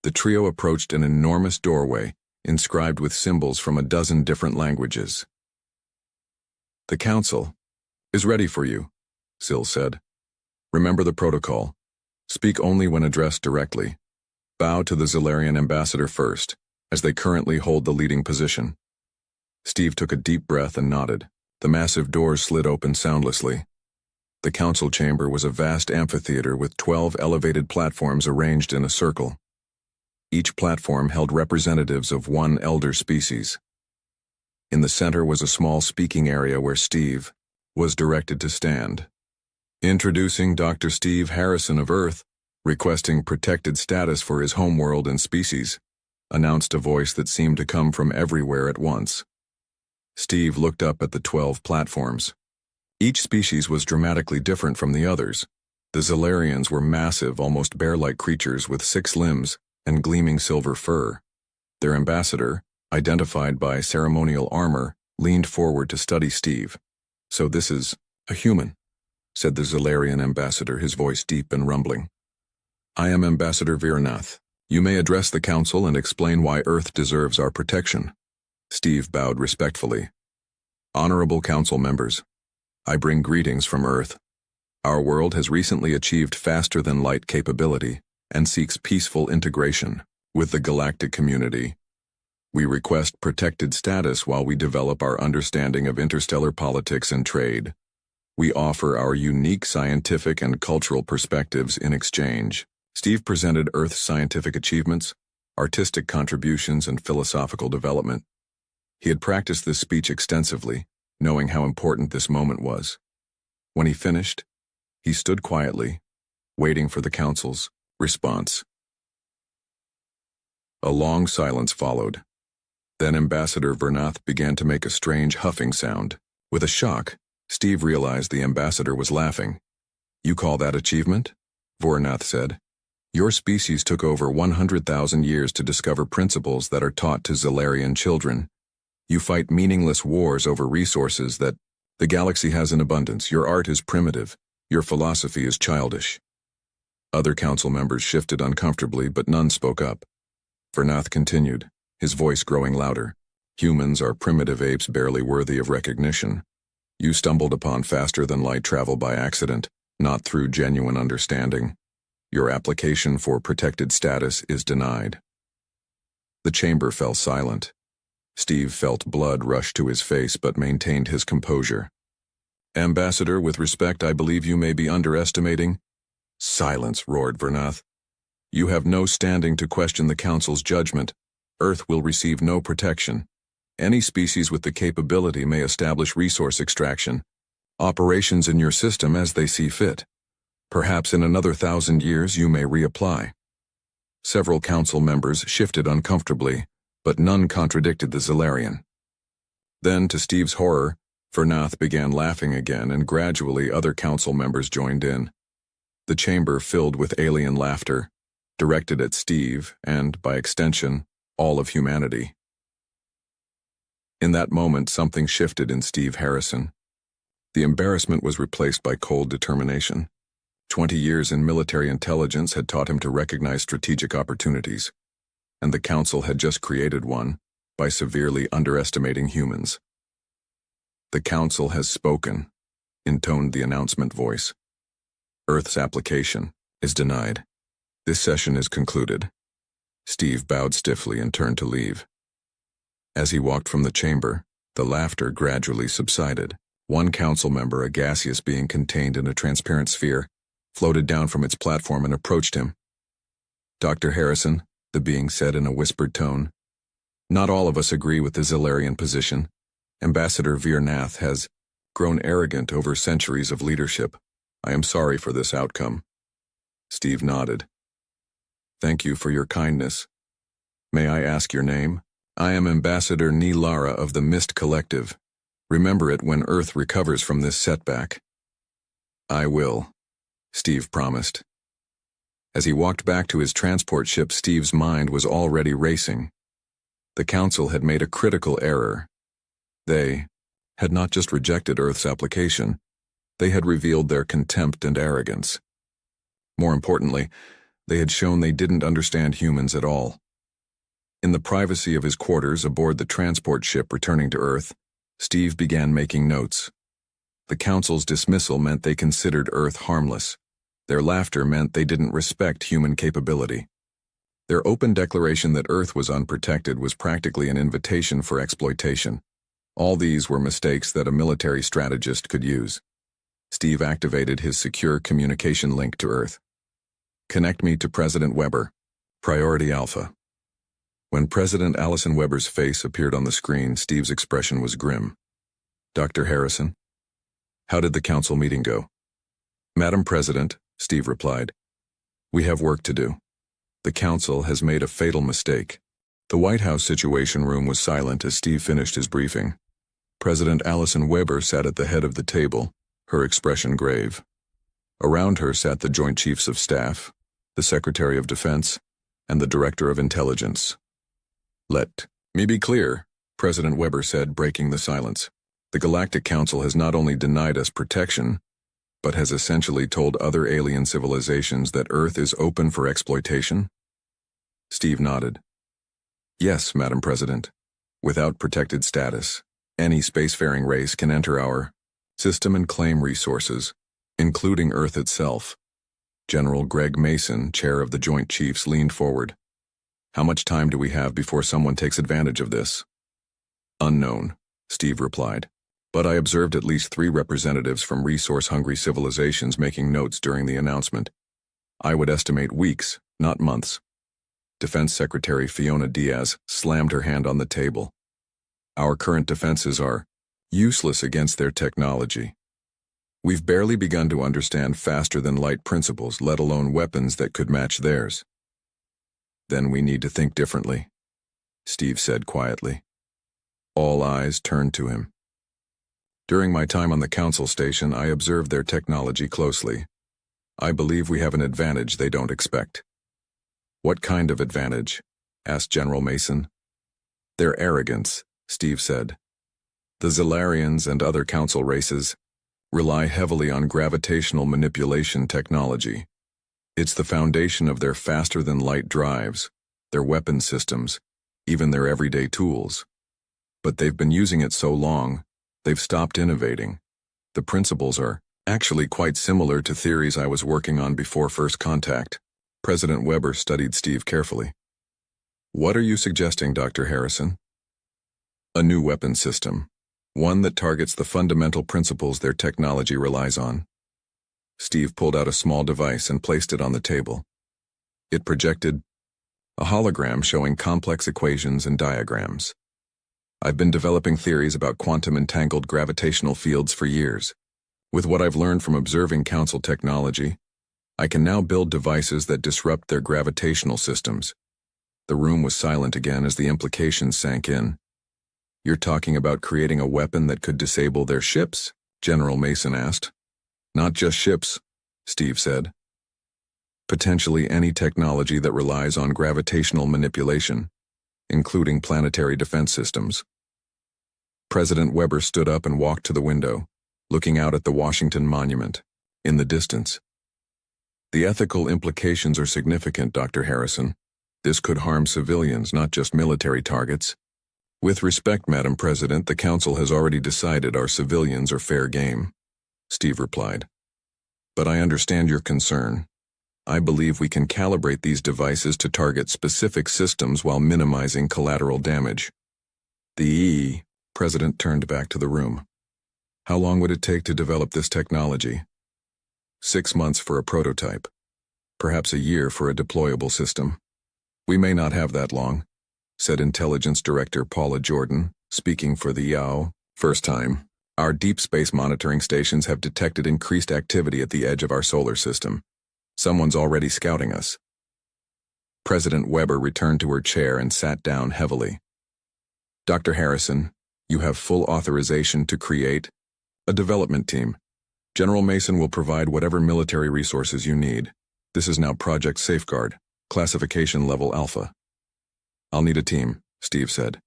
The trio approached an enormous doorway, inscribed with symbols from a dozen different languages. "The council is ready for you," Sil said. "Remember the protocol. Speak only when addressed directly. Bow to the Zilarian ambassador first, as they currently hold the leading position." Steve took a deep breath and nodded. The massive doors slid open soundlessly. The council chamber was a vast amphitheater with 12 elevated platforms arranged in a circle. Each platform held representatives of one elder species. In the center was a small speaking area where Steve was directed to stand. "Introducing Dr. Steve Harrison of Earth, requesting protected status for his homeworld and species," announced a voice that seemed to come from everywhere at once. Steve looked up at the 12 platforms. Each species was dramatically different from the others. The Zilarians were massive, almost bear-like creatures with 6 limbs and gleaming silver fur. Their ambassador, identified by ceremonial armor, leaned forward to study Steve. "So this is a human," said the Zilarian ambassador, his voice deep and rumbling. "I am Ambassador Virnath. You may address the council and explain why Earth deserves our protection." Steve bowed respectfully. "Honorable council members, I bring greetings from Earth. Our world has recently achieved faster-than-light capability and seeks peaceful integration with the galactic community. We request protected status while we develop our understanding of interstellar politics and trade. We offer our unique scientific and cultural perspectives in exchange." Steve presented Earth's scientific achievements, artistic contributions, and philosophical development. He had practiced this speech extensively, knowing how important this moment was. When he finished, he stood quietly, waiting for the council's response. A long silence followed. Then Ambassador Virnath began to make a strange huffing sound. With a shock, Steve realized the ambassador was laughing. "You call that achievement?" Virnath said. "Your species took over 100,000 years to discover principles that are taught to Zilarian children. You fight meaningless wars over resources that the galaxy has in abundance. Your art is primitive. Your philosophy is childish. Other council members shifted uncomfortably, but none spoke up. Vernath continued, his voice growing louder. Humans are primitive apes barely worthy of recognition. You stumbled upon faster than light travel by accident, not through genuine understanding. Your application for protected status is denied. The chamber fell silent. Steve felt blood rush to his face but maintained his composure. Ambassador, with respect, I believe you may be underestimating. Silence, roared Vernath. You have no standing to question the Council's judgment. Earth will receive no protection. Any species with the capability may establish resource extraction, operations in your system as they see fit. Perhaps in another 1,000 years you may reapply. Several council members shifted uncomfortably, but none contradicted the Zilarian. Then, to Steve's horror, Vernath began laughing again, and gradually other council members joined in. The chamber filled with alien laughter, directed at Steve and, by extension, all of humanity. In that moment, something shifted in Steve Harrison. The embarrassment was replaced by cold determination. 20 years in military intelligence had taught him to recognize strategic opportunities, and the Council had just created one by severely underestimating humans. The Council has spoken, intoned the announcement voice. Earth's application is denied. This session is concluded. Steve bowed stiffly and turned to leave. As he walked from the chamber, the laughter gradually subsided. One council member, a gaseous being contained in a transparent sphere, floated down from its platform and approached him. Dr. Harrison, the being said in a whispered tone, not all of us agree with the Zilarian position. Ambassador Vernath has grown arrogant over centuries of leadership. I am sorry for this outcome. Steve nodded. Thank you for your kindness. May I ask your name? I am Ambassador Nilara of the Mist Collective. Remember it when Earth recovers from this setback. I will, Steve promised. As he walked back to his transport ship, Steve's mind was already racing. The Council had made a critical error. They had not just rejected Earth's application, they had revealed their contempt and arrogance. More importantly, they had shown they didn't understand humans at all. In the privacy of his quarters aboard the transport ship returning to Earth, Steve began making notes. The Council's dismissal meant they considered Earth harmless. Their laughter meant they didn't respect human capability. Their open declaration that Earth was unprotected was practically an invitation for exploitation. All these were mistakes that a military strategist could use. Steve activated his secure communication link to Earth. Connect me to President Weber. Priority Alpha. When President Allison Weber's face appeared on the screen, Steve's expression was grim. Dr. Harrison? How did the Council meeting go? Madam President, Steve replied, we have work to do. The Council has made a fatal mistake. The White House Situation Room was silent as Steve finished his briefing. President Allison Weber sat at the head of the table, her expression grave. Around her sat the Joint Chiefs of Staff, the Secretary of Defense, and the Director of Intelligence. Let me be clear, President Weber said, breaking the silence. The Galactic Council has not only denied us protection, but has essentially told other alien civilizations that Earth is open for exploitation? Steve nodded. Yes, Madam President. Without protected status, any spacefaring race can enter our system and claim resources, including Earth itself. General Greg Mason, chair of the Joint Chiefs, leaned forward. How much time do we have before someone takes advantage of this? Unknown, Steve replied. But I observed at least 3 representatives from resource-hungry civilizations making notes during the announcement. I would estimate weeks, not months. Defense Secretary Fiona Diaz slammed her hand on the table. Our current defenses are useless against their technology. We've barely begun to understand faster-than-light principles, let alone weapons that could match theirs. Then we need to think differently, Steve said quietly. All eyes turned to him. During my time on the Council station, I observed their technology closely. I believe we have an advantage they don't expect. What kind of advantage? Asked General Mason. Their arrogance, Steve said. The Zalarians and other council races rely heavily on gravitational manipulation technology. It's the foundation of their faster-than-light drives, their weapon systems, even their everyday tools. But they've been using it so long, they've stopped innovating. The principles are actually quite similar to theories I was working on before first contact. President Weber studied Steve carefully. What are you suggesting, Dr. Harrison? A new weapon system. One that targets the fundamental principles their technology relies on. Steve pulled out a small device and placed it on the table. It projected a hologram showing complex equations and diagrams. I've been developing theories about quantum-entangled gravitational fields for years. With what I've learned from observing council technology, I can now build devices that disrupt their gravitational systems. The room was silent again as the implications sank in. You're talking about creating a weapon that could disable their ships? General Mason asked. Not just ships, Steve said. Potentially any technology that relies on gravitational manipulation, including planetary defense systems. President Weber stood up and walked to the window, looking out at the Washington Monument, in the distance. The ethical implications are significant, Dr. Harrison. This could harm civilians, not just military targets. With respect, Madam President, the Council has already decided our civilians are fair game, Steve replied. But I understand your concern. I believe we can calibrate these devices to target specific systems while minimizing collateral damage. The President turned back to the room. How long would it take to develop this technology? 6 months for a prototype. Perhaps a year for a deployable system. We may not have that long, said Intelligence Director Paula Jordan, speaking for the YAO. First time, our deep space monitoring stations have detected increased activity at the edge of our solar system. Someone's already scouting us. President Weber returned to her chair and sat down heavily. Dr. Harrison, you have full authorization to create a development team. General Mason will provide whatever military resources you need. This is now Project Safeguard, classification level Alpha. I'll need a team, Steve said.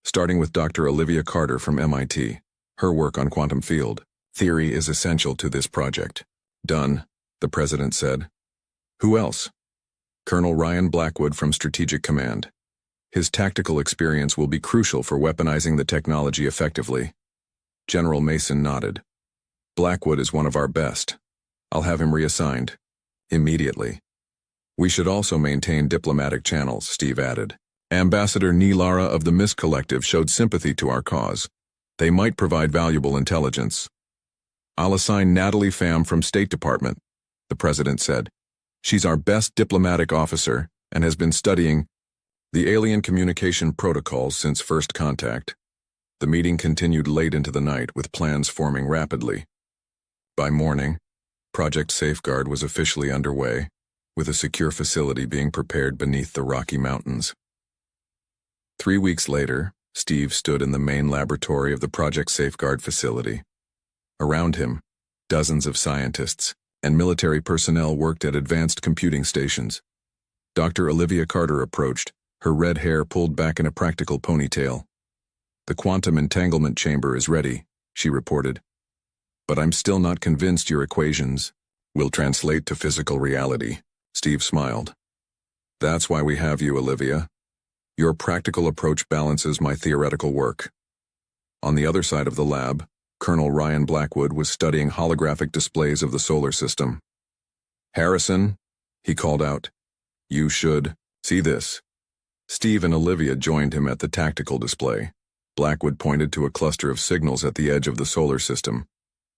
Starting with Dr. Olivia Carter from MIT. Her work on quantum field theory is essential to this project. Done, the President said. Who else? Colonel Ryan Blackwood from Strategic Command. His tactical experience will be crucial for weaponizing the technology effectively. General Mason nodded. Blackwood is one of our best. I'll have him reassigned. Immediately. We should also maintain diplomatic channels, Steve added. Ambassador Nilara of the MISC Collective showed sympathy to our cause. They might provide valuable intelligence. I'll assign Natalie Pham from State Department, the President said. She's our best diplomatic officer and has been studying the alien communication protocols since first contact. The meeting continued late into the night with plans forming rapidly. By morning, Project Safeguard was officially underway, with a secure facility being prepared beneath the Rocky Mountains. 3 weeks later, Steve stood in the main laboratory of the Project Safeguard facility. Around him, dozens of scientists and military personnel worked at advanced computing stations. Dr. Olivia Carter approached, her red hair pulled back in a practical ponytail. The quantum entanglement chamber is ready, she reported. But I'm still not convinced your equations will translate to physical reality, Steve smiled. That's why we have you, Olivia. Your practical approach balances my theoretical work. On the other side of the lab, Colonel Ryan Blackwood was studying holographic displays of the solar system. Harrison, he called out, you should see this. Steve and Olivia joined him at the tactical display. Blackwood pointed to a cluster of signals at the edge of the solar system.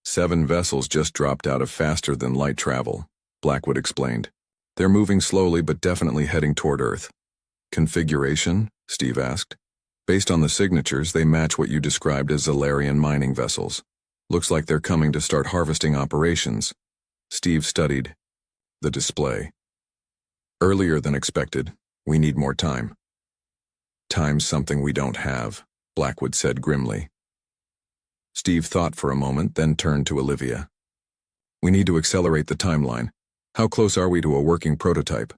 7 vessels just dropped out of faster-than-light travel, Blackwood explained. They're moving slowly but definitely heading toward Earth. Configuration? Steve asked. Based on the signatures, they match what you described as Zalarian mining vessels. Looks like they're coming to start harvesting operations. Steve studied the display. Earlier than expected. We need more time. Time's something we don't have, Blackwood said grimly. Steve thought for a moment, then turned to Olivia. We need to accelerate the timeline. How close are we to a working prototype?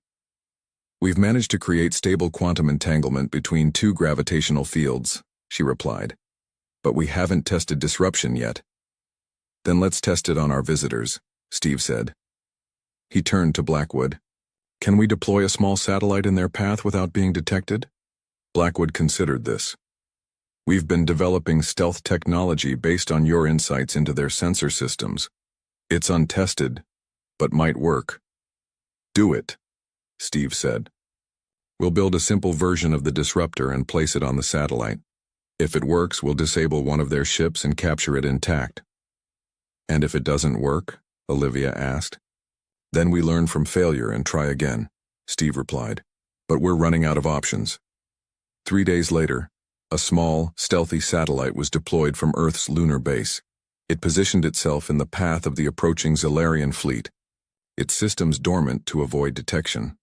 We've managed to create stable quantum entanglement between 2 gravitational fields, she replied. But we haven't tested disruption yet. Then let's test it on our visitors, Steve said. He turned to Blackwood. Can we deploy a small satellite in their path without being detected? Blackwood considered this. We've been developing stealth technology based on your insights into their sensor systems. It's untested, but might work. Do it, Steve said. We'll build a simple version of the disruptor and place it on the satellite. If it works, we'll disable one of their ships and capture it intact. And if it doesn't work? Olivia asked. Then we learn from failure and try again, Steve replied. But we're running out of options. 3 days later, a small, stealthy satellite was deployed from Earth's lunar base. It positioned itself in the path of the approaching Zalarian fleet, its systems dormant to avoid detection.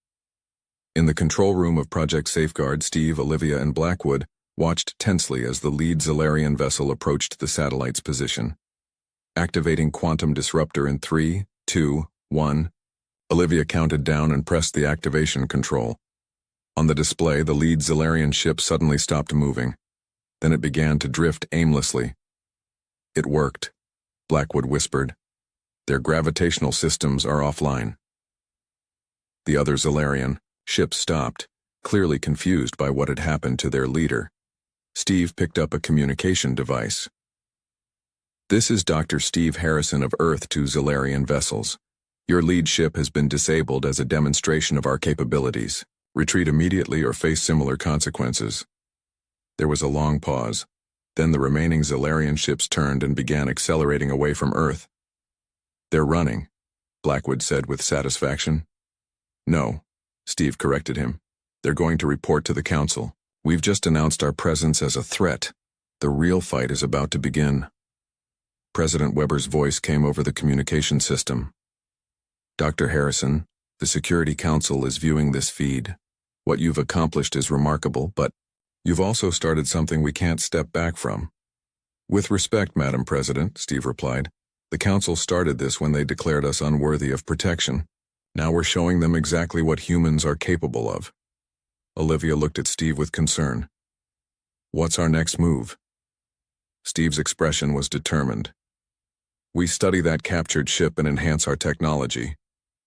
In the control room of Project Safeguard, Steve, Olivia, and Blackwood watched tensely as the lead Zalarian vessel approached the satellite's position. Activating quantum disruptor in 3, 2, 1. Olivia counted down and pressed the activation control. On the display, the lead Zalarian ship suddenly stopped moving. Then it began to drift aimlessly. It worked, Blackwood whispered. Their gravitational systems are offline. The other Zalarian ship stopped, clearly confused by what had happened to their leader. Steve picked up a communication device. This is Dr. Steve Harrison of Earth to Zalarian vessels. Your lead ship has been disabled as a demonstration of our capabilities. Retreat immediately or face similar consequences. There was a long pause. Then the remaining Zalarian ships turned and began accelerating away from Earth. They're running, Blackwood said with satisfaction. No, Steve corrected him. They're going to report to the council. We've just announced our presence as a threat. The real fight is about to begin. President Weber's voice came over the communication system. Dr. Harrison, the Security Council is viewing this feed. What you've accomplished is remarkable, but you've also started something we can't step back from. With respect, Madam President, Steve replied. The Council started this when they declared us unworthy of protection. Now we're showing them exactly what humans are capable of. Olivia looked at Steve with concern. What's our next move? Steve's expression was determined. We study that captured ship and enhance our technology.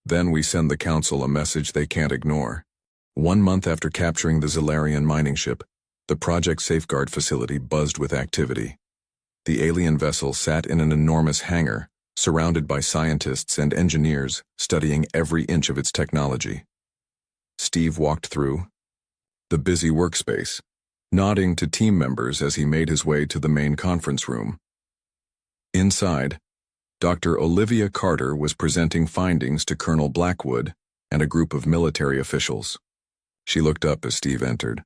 Then we send the Council a message they can't ignore. 1 month after capturing the Zalarian mining ship, the Project Safeguard facility buzzed with activity. The alien vessel sat in an enormous hangar, surrounded by scientists and engineers studying every inch of its technology. Steve walked through the busy workspace, nodding to team members as he made his way to the main conference room. Inside, Dr. Olivia Carter was presenting findings to Colonel Blackwood and a group of military officials. She looked up as Steve entered.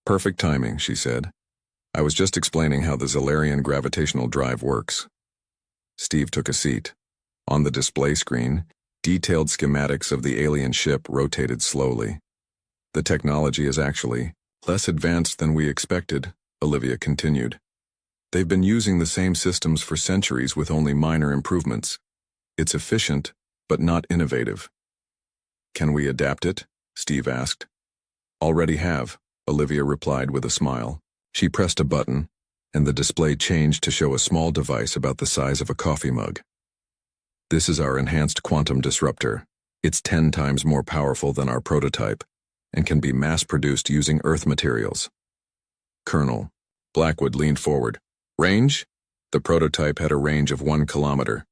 Perfect timing, she said. I was just explaining how the Zalarian gravitational drive works. Steve took a seat. On the display screen, detailed schematics of the alien ship rotated slowly. The technology is actually less advanced than we expected, Olivia continued. They've been using the same systems for centuries with only minor improvements. It's efficient, but not innovative. Can we adapt it? Steve asked. Already have, Olivia replied with a smile. She pressed a button, and the display changed to show a small device about the size of a coffee mug. This is our enhanced quantum disruptor. It's 10 times more powerful than our prototype, and can be mass-produced using Earth materials. Colonel Blackwood leaned forward. Range? The prototype had a range of 1 kilometer.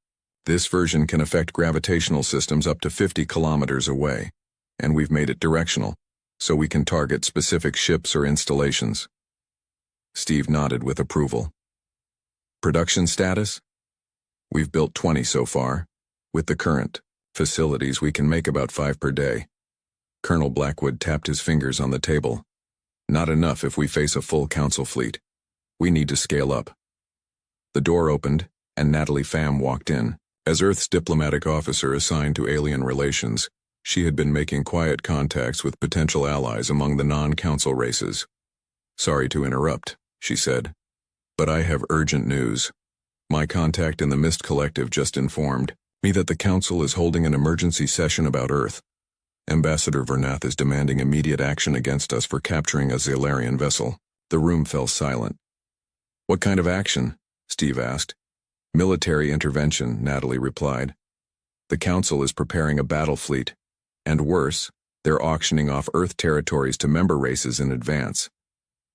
This version can affect gravitational systems up to 50 kilometers away, and we've made it directional, so we can target specific ships or installations. Steve nodded with approval. Production status? We've built 20 so far. With the current facilities, we can make about 5 per day. Colonel Blackwood tapped his fingers on the table. Not enough if we face a full council fleet. We need to scale up. The door opened, and Natalie Pham walked in. As Earth's diplomatic officer assigned to alien relations, she had been making quiet contacts with potential allies among the non-council races. Sorry to interrupt, she said, but I have urgent news. My contact in the Mist Collective just informed me that the council is holding an emergency session about Earth. Ambassador Vernath is demanding immediate action against us for capturing a Zalarian vessel. The room fell silent. What kind of action? Steve asked. Military intervention, Natalie replied. The Council is preparing a battle fleet. And worse, they're auctioning off Earth territories to member races in advance.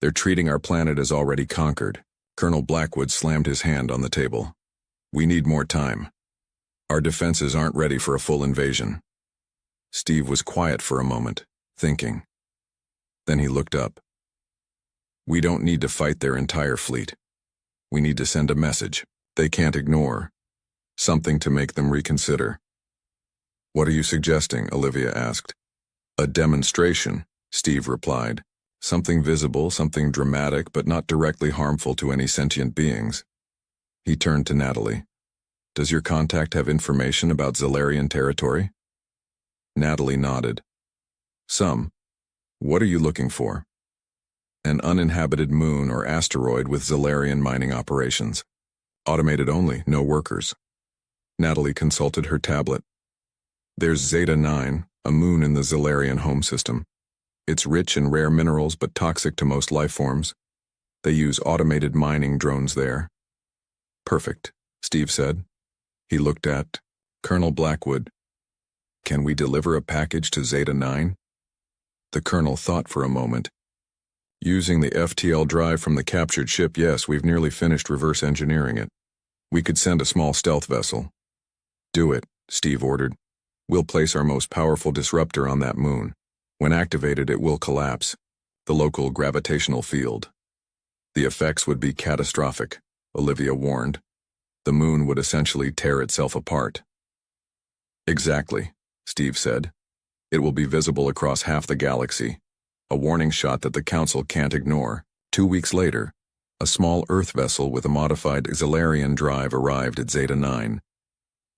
They're treating our planet as already conquered. Colonel Blackwood slammed his hand on the table. We need more time. Our defenses aren't ready for a full invasion. Steve was quiet for a moment, thinking. Then he looked up. We don't need to fight their entire fleet. We need to send a message they can't ignore. Something to make them reconsider. What are you suggesting? Olivia asked. A demonstration, Steve replied. Something visible, something dramatic, but not directly harmful to any sentient beings. He turned to Natalie. Does your contact have information about Zalarian territory? Natalie nodded. Some. What are you looking for? An uninhabited moon or asteroid with Zalarian mining operations. Automated only, no workers. Natalie consulted her tablet. There's Zeta 9, a moon in the Zalarian home system. It's rich in rare minerals but toxic to most life forms. They use automated mining drones there. Perfect, Steve said. He looked at Colonel Blackwood. Can we deliver a package to Zeta 9? The colonel thought for a moment. Using the FTL drive from the captured ship, yes, we've nearly finished reverse engineering it. We could send a small stealth vessel. Do it, Steve ordered. We'll place our most powerful disruptor on that moon. When activated, it will collapse. The local gravitational field. The effects would be catastrophic, Olivia warned. The moon would essentially tear itself apart. Exactly, Steve said. It will be visible across half the galaxy. A warning shot that the Council can't ignore. 2 weeks later, a small Earth vessel with a modified Zalarian drive arrived at Zeta 9.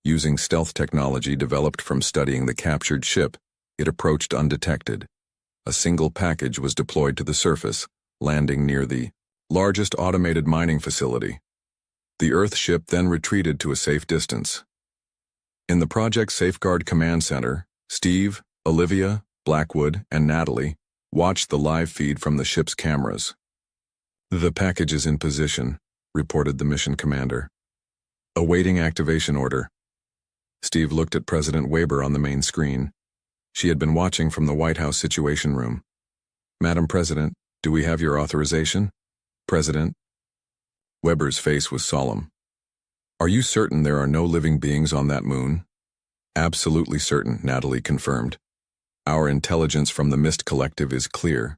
Using stealth technology developed from studying the captured ship, it approached undetected. A single package was deployed to the surface, landing near the largest automated mining facility. The Earth ship then retreated to a safe distance. In the Project Safeguard Command Center, Steve, Olivia, Blackwood, and Natalie watched the live feed from the ship's cameras. The package is in position, reported the mission commander. Awaiting activation order. Steve looked at President Weber on the main screen. She had been watching from the White House Situation Room. Madam President, do we have your authorization? President. Weber's face was solemn. Are you certain there are no living beings on that moon? Absolutely certain, Natalie confirmed. Our intelligence from the Mist Collective is clear.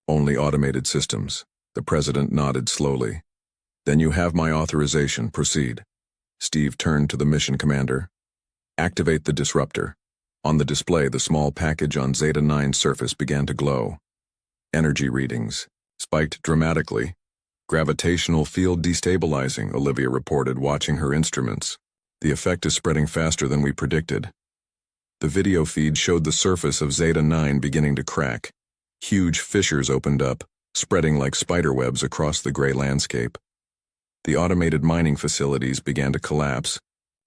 Only automated systems. The President nodded slowly. Then you have my authorization. Proceed. Steve turned to the mission commander. Activate the disruptor. On the display, the small package on Zeta 9's surface began to glow. Energy readings spiked dramatically. Gravitational field destabilizing, Olivia reported, watching her instruments. The effect is spreading faster than we predicted. The video feed showed the surface of Zeta 9 beginning to crack. Huge fissures opened up, spreading like spiderwebs across the gray landscape. The automated mining facilities began to collapse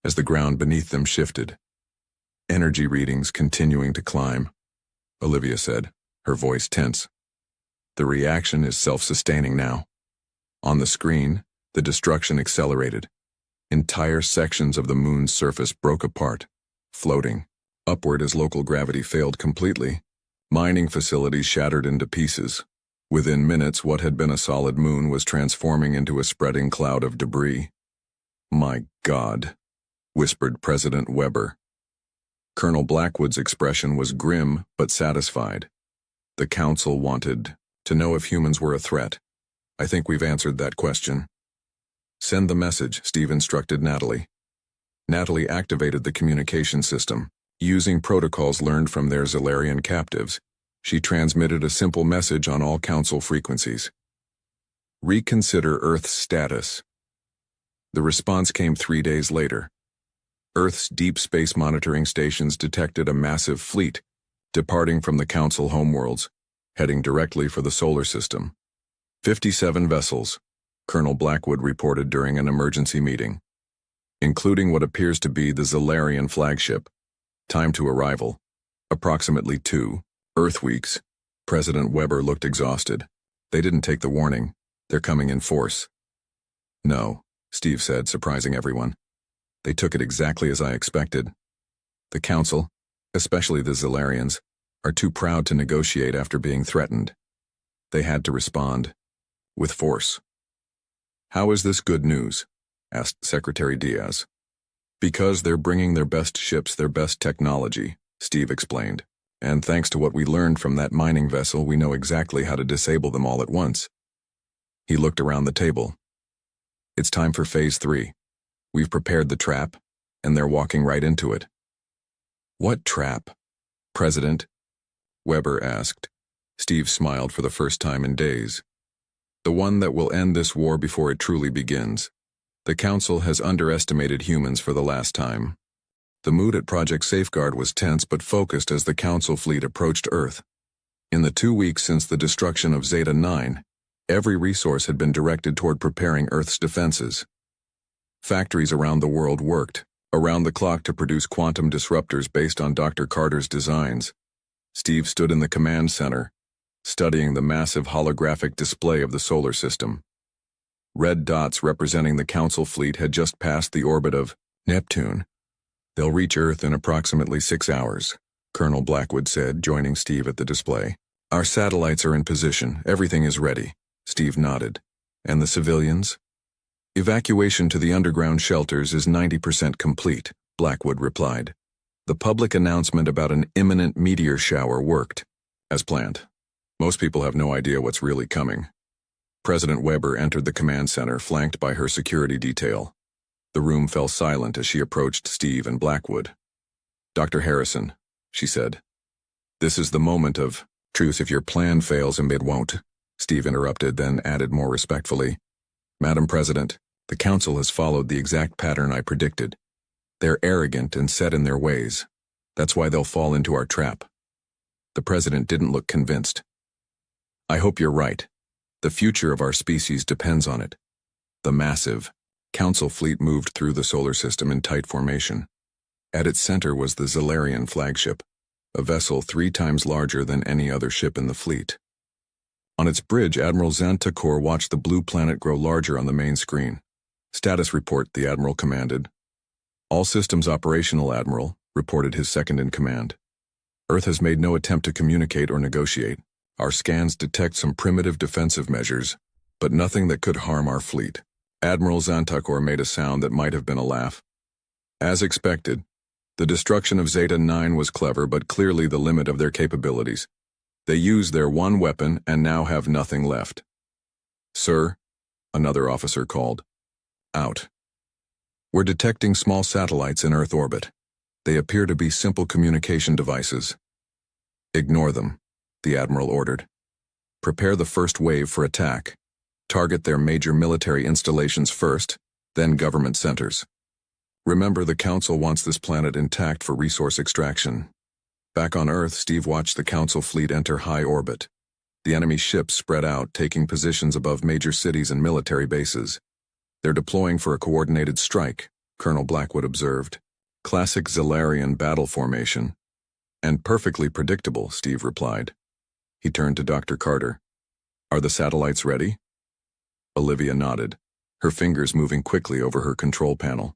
as the ground beneath them shifted. Energy readings continuing to climb, Olivia said, her voice tense. The reaction is self-sustaining now. On the screen, the destruction accelerated. Entire sections of the moon's surface broke apart, floating upward as local gravity failed completely. Mining facilities shattered into pieces. Within minutes, what had been a solid moon was transforming into a spreading cloud of debris. My God, whispered President Weber. Colonel Blackwood's expression was grim but satisfied. The Council wanted to know if humans were a threat. I think we've answered that question. Send the message, Steve instructed Natalie. Natalie activated the communication system. Using protocols learned from their Zalarian captives, she transmitted a simple message on all Council frequencies. Reconsider Earth's status. The response came 3 days later. Earth's deep space monitoring stations detected a massive fleet departing from the Council homeworlds, heading directly for the solar system. 57 vessels, Colonel Blackwood reported during an emergency meeting, including what appears to be the Zalarian flagship. Time to arrival, approximately 2 Earth weeks. President Weber looked exhausted. They didn't take the warning. They're coming in force. No, Steve said, surprising everyone. They took it exactly as I expected. The Council, especially the Zilarians, are too proud to negotiate after being threatened. They had to respond. With force. How is this good news? Asked Secretary Diaz. Because they're bringing their best ships, their best technology, Steve explained. And thanks to what we learned from that mining vessel, we know exactly how to disable them all at once. He looked around the table. It's time for Phase 3. We've prepared the trap, and they're walking right into it. What trap? President? Weber asked. Steve smiled for the first time in days. The one that will end this war before it truly begins. The Council has underestimated humans for the last time. The mood at Project Safeguard was tense but focused as the Council fleet approached Earth. In the 2 weeks since the destruction of Zeta 9, every resource had been directed toward preparing Earth's defenses. Factories around the world worked, around the clock, to produce quantum disruptors based on Dr. Carter's designs. Steve stood in the command center, studying the massive holographic display of the solar system. Red dots representing the Council fleet had just passed the orbit of Neptune. They'll reach Earth in approximately 6 hours, Colonel Blackwood said, joining Steve at the display. Our satellites are in position. Everything is ready. Steve nodded. And the civilians? Evacuation to the underground shelters is 90% complete, Blackwood replied. The public announcement about an imminent meteor shower worked, as planned. Most people have no idea what's really coming. President Weber entered the command center, flanked by her security detail. The room fell silent as she approached Steve and Blackwood. Dr. Harrison, she said. This is the moment of truth. If your plan fails, and it won't, Steve interrupted, then added more respectfully. Madam President, the Council has followed the exact pattern I predicted. They're arrogant and set in their ways. That's why they'll fall into our trap. The President didn't look convinced. I hope you're right. The future of our species depends on it. The massive Council fleet moved through the solar system in tight formation. At its center was the Zilarian flagship, a vessel 3 times larger than any other ship in the fleet. On its bridge, Admiral Xantakor watched the blue planet grow larger on the main screen. Status report, the Admiral commanded. All systems operational, Admiral, reported his second-in-command. Earth has made no attempt to communicate or negotiate. Our scans detect some primitive defensive measures, but nothing that could harm our fleet. Admiral Xantakor made a sound that might have been a laugh. As expected, the destruction of Zeta 9 was clever, but clearly the limit of their capabilities. They used their one weapon and now have nothing left. Sir, another officer called. Out. We're detecting small satellites in Earth orbit. They appear to be simple communication devices. Ignore them, the Admiral ordered. Prepare the first wave for attack. Target their major military installations first, then government centers. Remember, the Council wants this planet intact for resource extraction. Back on Earth, Steve watched the Council fleet enter high orbit. The enemy ships spread out, taking positions above major cities and military bases. They're deploying for a coordinated strike, Colonel Blackwood observed. Classic Zilarian battle formation. And perfectly predictable, Steve replied. He turned to Dr. Carter. Are the satellites ready? Olivia nodded, her fingers moving quickly over her control panel.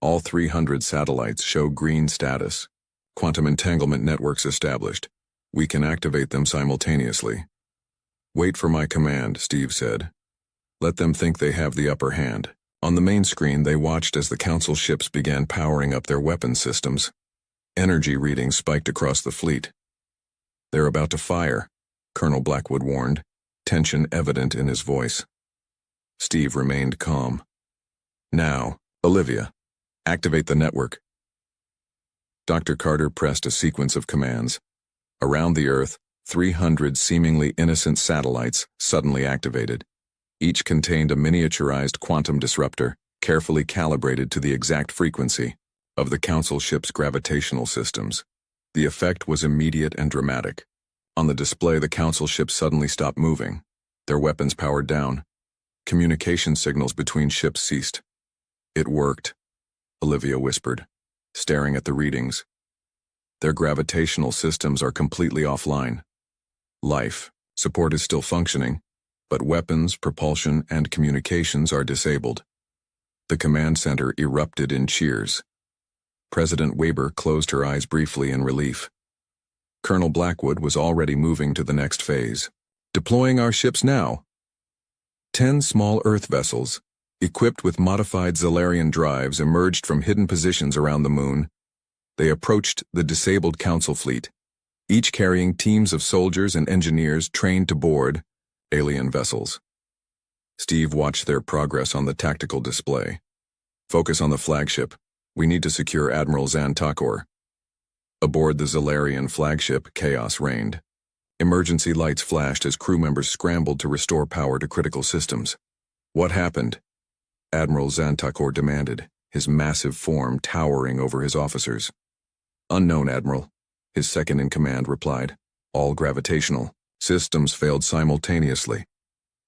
All 300 satellites show green status. Quantum entanglement networks established. We can activate them simultaneously. Wait for my command, Steve said. Let them think they have the upper hand. On the main screen, they watched as the Council ships began powering up their weapon systems. Energy readings spiked across the fleet. They're about to fire, Colonel Blackwood warned, tension evident in his voice. Steve remained calm. Now, Olivia, activate the network. Dr. Carter pressed a sequence of commands. Around the Earth, 300 seemingly innocent satellites suddenly activated. Each contained a miniaturized quantum disruptor, carefully calibrated to the exact frequency of the Council ship's gravitational systems. The effect was immediate and dramatic. On the display, the Council ships suddenly stopped moving, their weapons powered down. Communication signals between ships ceased. It worked, Olivia whispered, staring at the readings. Their gravitational systems are completely offline. Life support is still functioning, but weapons, propulsion, and communications are disabled. The command center erupted in cheers. President Weber closed her eyes briefly in relief. Colonel Blackwood was already moving to the next phase. Deploying our ships now. 10 small Earth vessels, equipped with modified Zalarian drives, emerged from hidden positions around the moon. They approached the disabled Council fleet, each carrying teams of soldiers and engineers trained to board alien vessels. Steve watched their progress on the tactical display. Focus on the flagship. We need to secure Admiral Xantakor. Aboard the Zalarian flagship, chaos reigned. Emergency lights flashed as crew members scrambled to restore power to critical systems. What happened? Admiral Xantakor demanded, his massive form towering over his officers. Unknown, Admiral, his second-in-command replied. All gravitational systems failed simultaneously.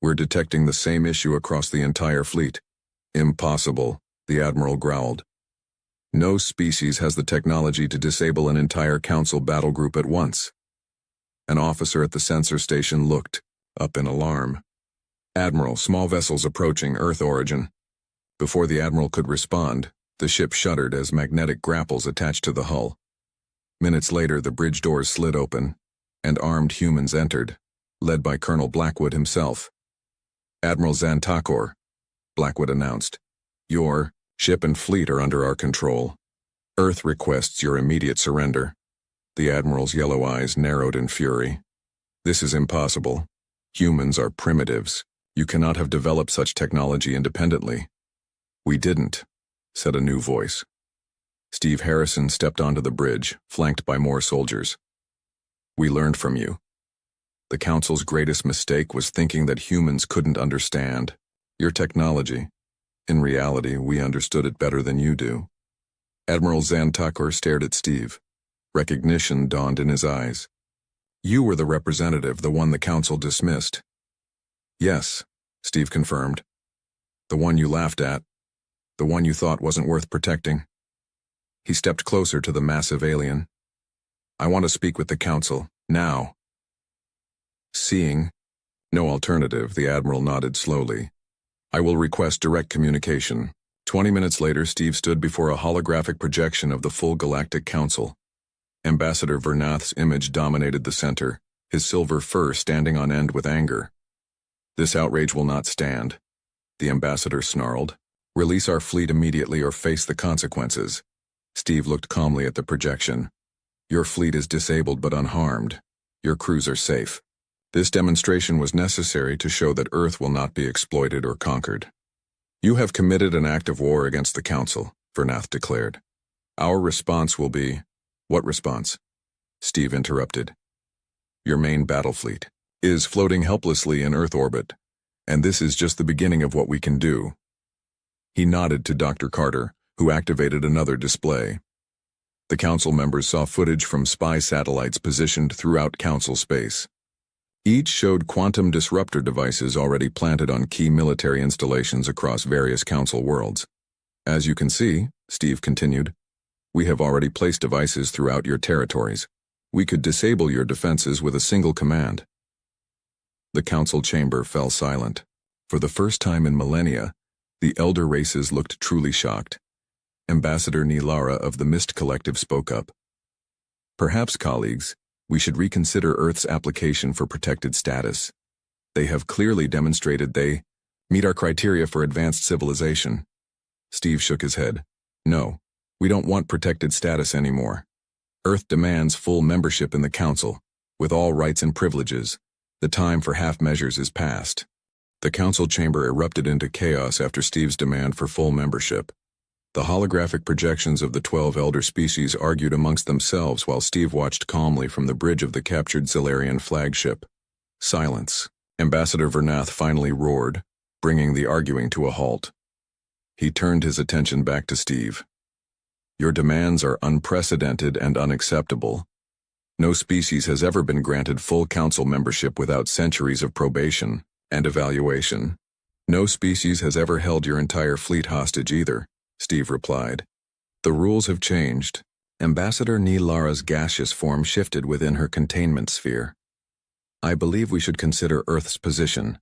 We're detecting the same issue across the entire fleet. Impossible, the Admiral growled. No species has the technology to disable an entire Council battle group at once. An officer at the sensor station looked, up in alarm. Admiral, small vessels approaching Earth origin. Before the Admiral could respond, the ship shuddered as magnetic grapples attached to the hull. Minutes later, the bridge doors slid open, and armed humans entered, led by Colonel Blackwood himself. Admiral Xantakor, Blackwood announced. Your ship and fleet are under our control. Earth requests your immediate surrender. The Admiral's yellow eyes narrowed in fury. This is impossible. Humans are primitives. You cannot have developed such technology independently. We didn't, said a new voice. Steve Harrison stepped onto the bridge, flanked by more soldiers. We learned from you. The Council's greatest mistake was thinking that humans couldn't understand your technology. In reality, we understood it better than you do. Admiral Xantakor stared at Steve. Recognition dawned in his eyes. You were the representative, the one the Council dismissed. Yes, Steve confirmed. The one you laughed at. The one you thought wasn't worth protecting. He stepped closer to the massive alien. I want to speak with the Council, now. Seeing no alternative, the Admiral nodded slowly. I will request direct communication. 20 minutes later, Steve stood before a holographic projection of the full Galactic Council. Ambassador Vernath's image dominated the center, his silver fur standing on end with anger. This outrage will not stand, the ambassador snarled. Release our fleet immediately or face the consequences. Steve looked calmly at the projection. Your fleet is disabled but unharmed. Your crews are safe. This demonstration was necessary to show that Earth will not be exploited or conquered. You have committed an act of war against the Council, Vernath declared. Our response will be... What response? Steve interrupted. Your main battle fleet is floating helplessly in Earth orbit, and this is just the beginning of what we can do. He nodded to Dr. Carter, who activated another display. The Council members saw footage from spy satellites positioned throughout Council space. Each showed quantum disruptor devices already planted on key military installations across various Council worlds. As you can see, Steve continued, we have already placed devices throughout your territories. We could disable your defenses with a single command. The Council chamber fell silent. For the first time in millennia, the elder races looked truly shocked. Ambassador Nilara of the Mist Collective spoke up. Perhaps, colleagues, we should reconsider Earth's application for protected status. They have clearly demonstrated they meet our criteria for advanced civilization. Steve shook his head. No, we don't want protected status anymore. Earth demands full membership in the Council, with all rights and privileges. The time for half measures is past. The Council chamber erupted into chaos after Steve's demand for full membership. The holographic projections of the 12 elder species argued amongst themselves while Steve watched calmly from the bridge of the captured Zalarian flagship. Silence. Ambassador Vernath finally roared, bringing the arguing to a halt. He turned his attention back to Steve. Your demands are unprecedented and unacceptable. No species has ever been granted full Council membership without centuries of probation and evaluation. No species has ever held your entire fleet hostage either, Steve replied. The rules have changed. Ambassador Nilara's gaseous form shifted within her containment sphere. I believe we should consider Earth's position.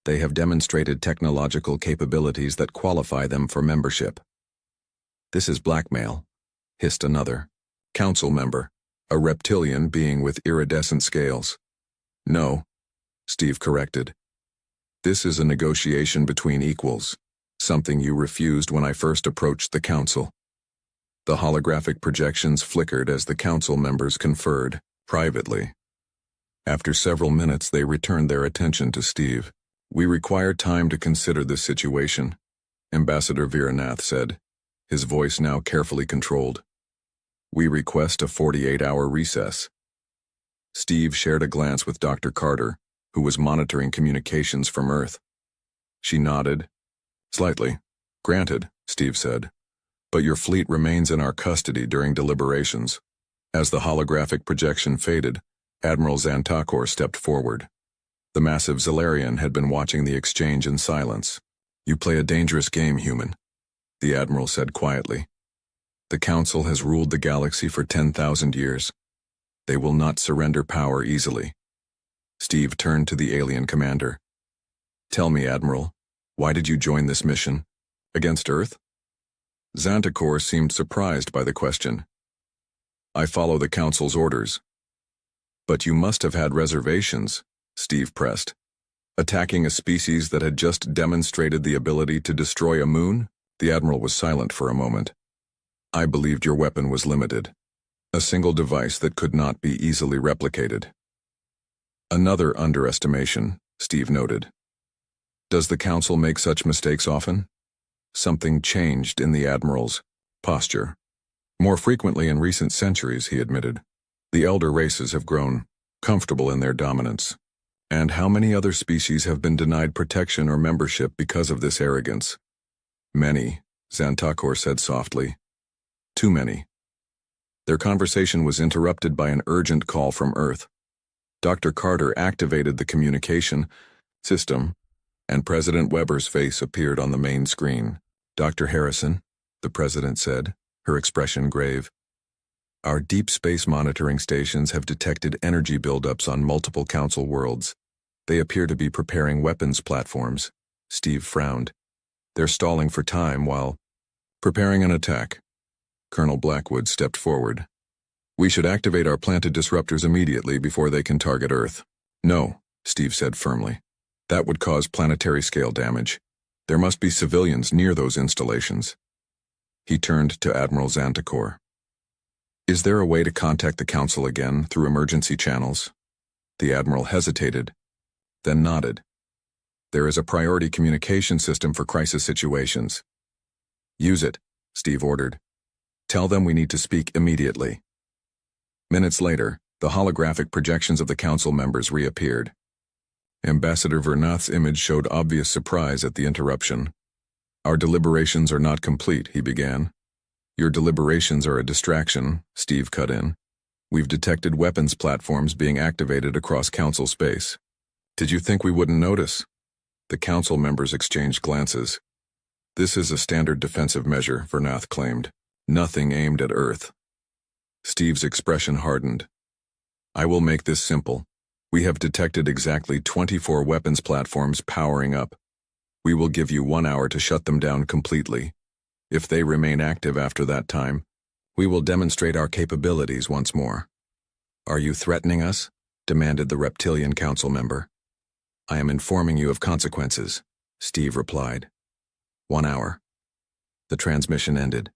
They have demonstrated technological capabilities that qualify them for membership. This is blackmail, hissed another. Council member, a reptilian being with iridescent scales. No, Steve corrected. This is a negotiation between equals, something you refused when I first approached the council. The holographic projections flickered as the council members conferred, privately. After several minutes, they returned their attention to Steve. We require time to consider this situation, Ambassador Viranath said, his voice now carefully controlled. We request a 48-hour recess. Steve shared a glance with Dr. Carter, who was monitoring communications from Earth. She nodded. Slightly. Granted, Steve said. But your fleet remains in our custody during deliberations. As the holographic projection faded, Admiral Xantakor stepped forward. The massive Zalarian had been watching the exchange in silence. You play a dangerous game, human, the Admiral said quietly. The Council has ruled the galaxy for 10,000 years. They will not surrender power easily. Steve turned to the alien commander. Tell me, Admiral, why did you join this mission? Against Earth? Xantakor seemed surprised by the question. I follow the Council's orders. But you must have had reservations, Steve pressed. Attacking a species that had just demonstrated the ability to destroy a moon? The Admiral was silent for a moment. I believed your weapon was limited. A single device that could not be easily replicated. Another underestimation, Steve noted. Does the Council make such mistakes often? Something changed in the Admiral's posture. More frequently in recent centuries, he admitted. The elder races have grown comfortable in their dominance. And how many other species have been denied protection or membership because of this arrogance? Many, Xantakor said softly. Too many. Their conversation was interrupted by an urgent call from Earth. Dr. Carter activated the communication system, and President Weber's face appeared on the main screen. Dr. Harrison, the President said, her expression grave. Our deep space monitoring stations have detected energy buildups on multiple Council worlds. They appear to be preparing weapons platforms. Steve frowned. They're stalling for time while preparing an attack. Colonel Blackwood stepped forward. We should activate our planted disruptors immediately before they can target Earth. No, Steve said firmly. That would cause planetary scale damage. There must be civilians near those installations. He turned to Admiral Xantakor. Is there a way to contact the Council again through emergency channels? The Admiral hesitated, then nodded. There is a priority communication system for crisis situations. Use it, Steve ordered. Tell them we need to speak immediately. Minutes later, the holographic projections of the Council members reappeared. Ambassador Viranath's image showed obvious surprise at the interruption. Our deliberations are not complete, he began. Your deliberations are a distraction, Steve cut in. We've detected weapons platforms being activated across Council space. Did you think we wouldn't notice? The Council members exchanged glances. This is a standard defensive measure, Viranath claimed. Nothing aimed at Earth. Steve's expression hardened. I will make this simple. We have detected exactly 24 weapons platforms powering up. We will give you 1 hour to shut them down completely. If they remain active after that time, we will demonstrate our capabilities once more. Are you threatening us? Demanded the Reptilian Council member. I am informing you of consequences, Steve replied. 1 hour. The transmission ended.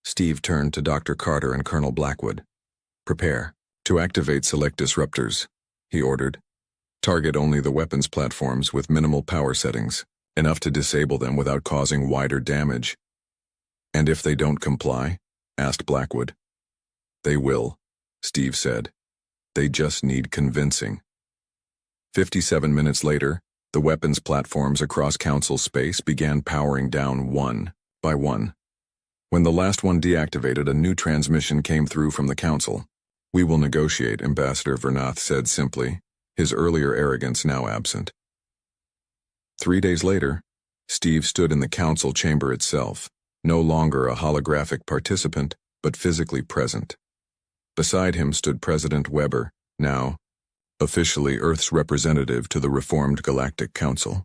Steve turned to Dr. Carter and Colonel Blackwood. Prepare to activate select disruptors, he ordered. Target only the weapons platforms with minimal power settings, enough to disable them without causing wider damage. And if they don't comply? Asked Blackwood. They will, Steve said. They just need convincing. 57 minutes later, the weapons platforms across Council space began powering down one by one. When the last one deactivated, a new transmission came through from the Council. We will negotiate, Ambassador Viranath said simply, his earlier arrogance now absent. 3 days later, Steve stood in the Council chamber itself, no longer a holographic participant, but physically present. Beside him stood President Weber, now officially Earth's representative to the reformed Galactic Council.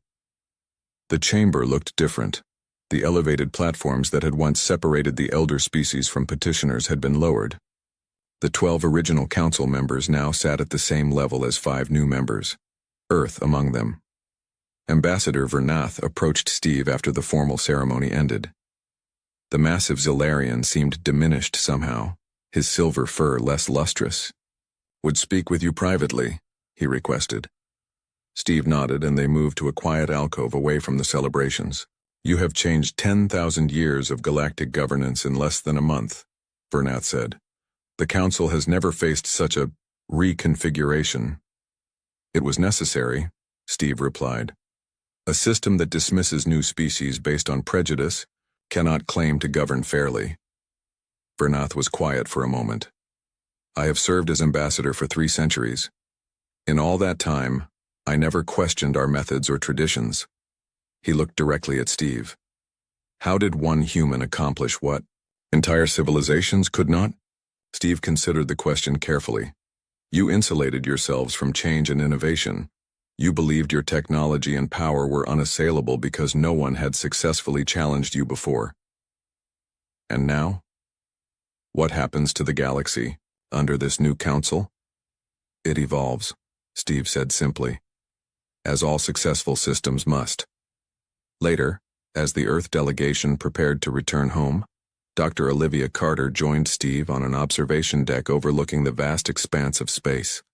The chamber looked different. The elevated platforms that had once separated the elder species from petitioners had been lowered. The 12 original council members now sat at the same level as 5 new members, Earth among them. Ambassador Vernath approached Steve after the formal ceremony ended. The massive Zilarian seemed diminished somehow, his silver fur less lustrous. "Would speak with you privately," he requested. Steve nodded and they moved to a quiet alcove away from the celebrations. "You have changed 10,000 years of galactic governance in less than a month," Vernath said. "The Council has never faced such a reconfiguration." "It was necessary," Steve replied. "A system that dismisses new species based on prejudice cannot claim to govern fairly." Vernath was quiet for a moment. "I have served as ambassador for 3 centuries. In all that time, I never questioned our methods or traditions." He looked directly at Steve. "How did one human accomplish what entire civilizations could not?" Steve considered the question carefully. "You insulated yourselves from change and innovation. You believed your technology and power were unassailable because no one had successfully challenged you before. And now? What happens to the galaxy under this new council?" "It evolves," Steve said simply, "as all successful systems must." Later, as the Earth delegation prepared to return home, Dr. Olivia Carter joined Steve on an observation deck overlooking the vast expanse of space.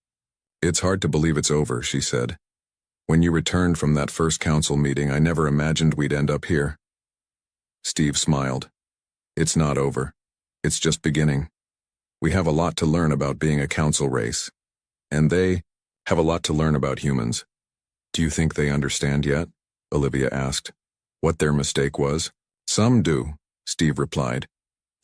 "It's hard to believe it's over," she said. "When you returned from that first council meeting, I never imagined we'd end up here." Steve smiled. "It's not over. It's just beginning. We have a lot to learn about being a council race. And they have a lot to learn about humans." "Do you think they understand yet?" Olivia asked. "What their mistake was?" "Some do," Steve replied,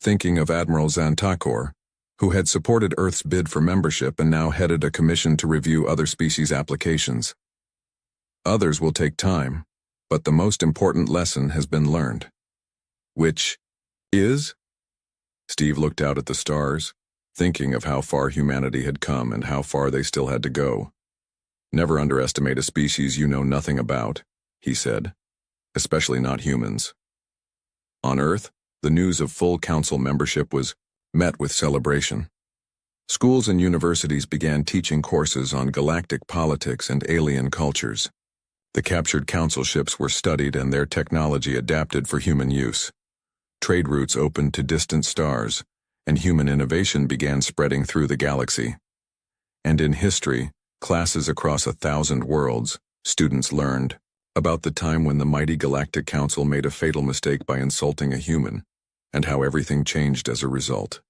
thinking of Admiral Xantakor, who had supported Earth's bid for membership and now headed a commission to review other species' applications. "Others will take time, but the most important lesson has been learned." "Which is?" Steve looked out at the stars, thinking of how far humanity had come and how far they still had to go. "Never underestimate a species you know nothing about," he said, "especially not humans." On Earth, the news of full council membership was met with celebration. Schools and universities began teaching courses on galactic politics and alien cultures. The captured council ships were studied and their technology adapted for human use. Trade routes opened to distant stars, and human innovation began spreading through the galaxy. And in history, classes across 1,000 worlds, students learned about the time when the mighty Galactic Council made a fatal mistake by insulting a human, and how everything changed as a result.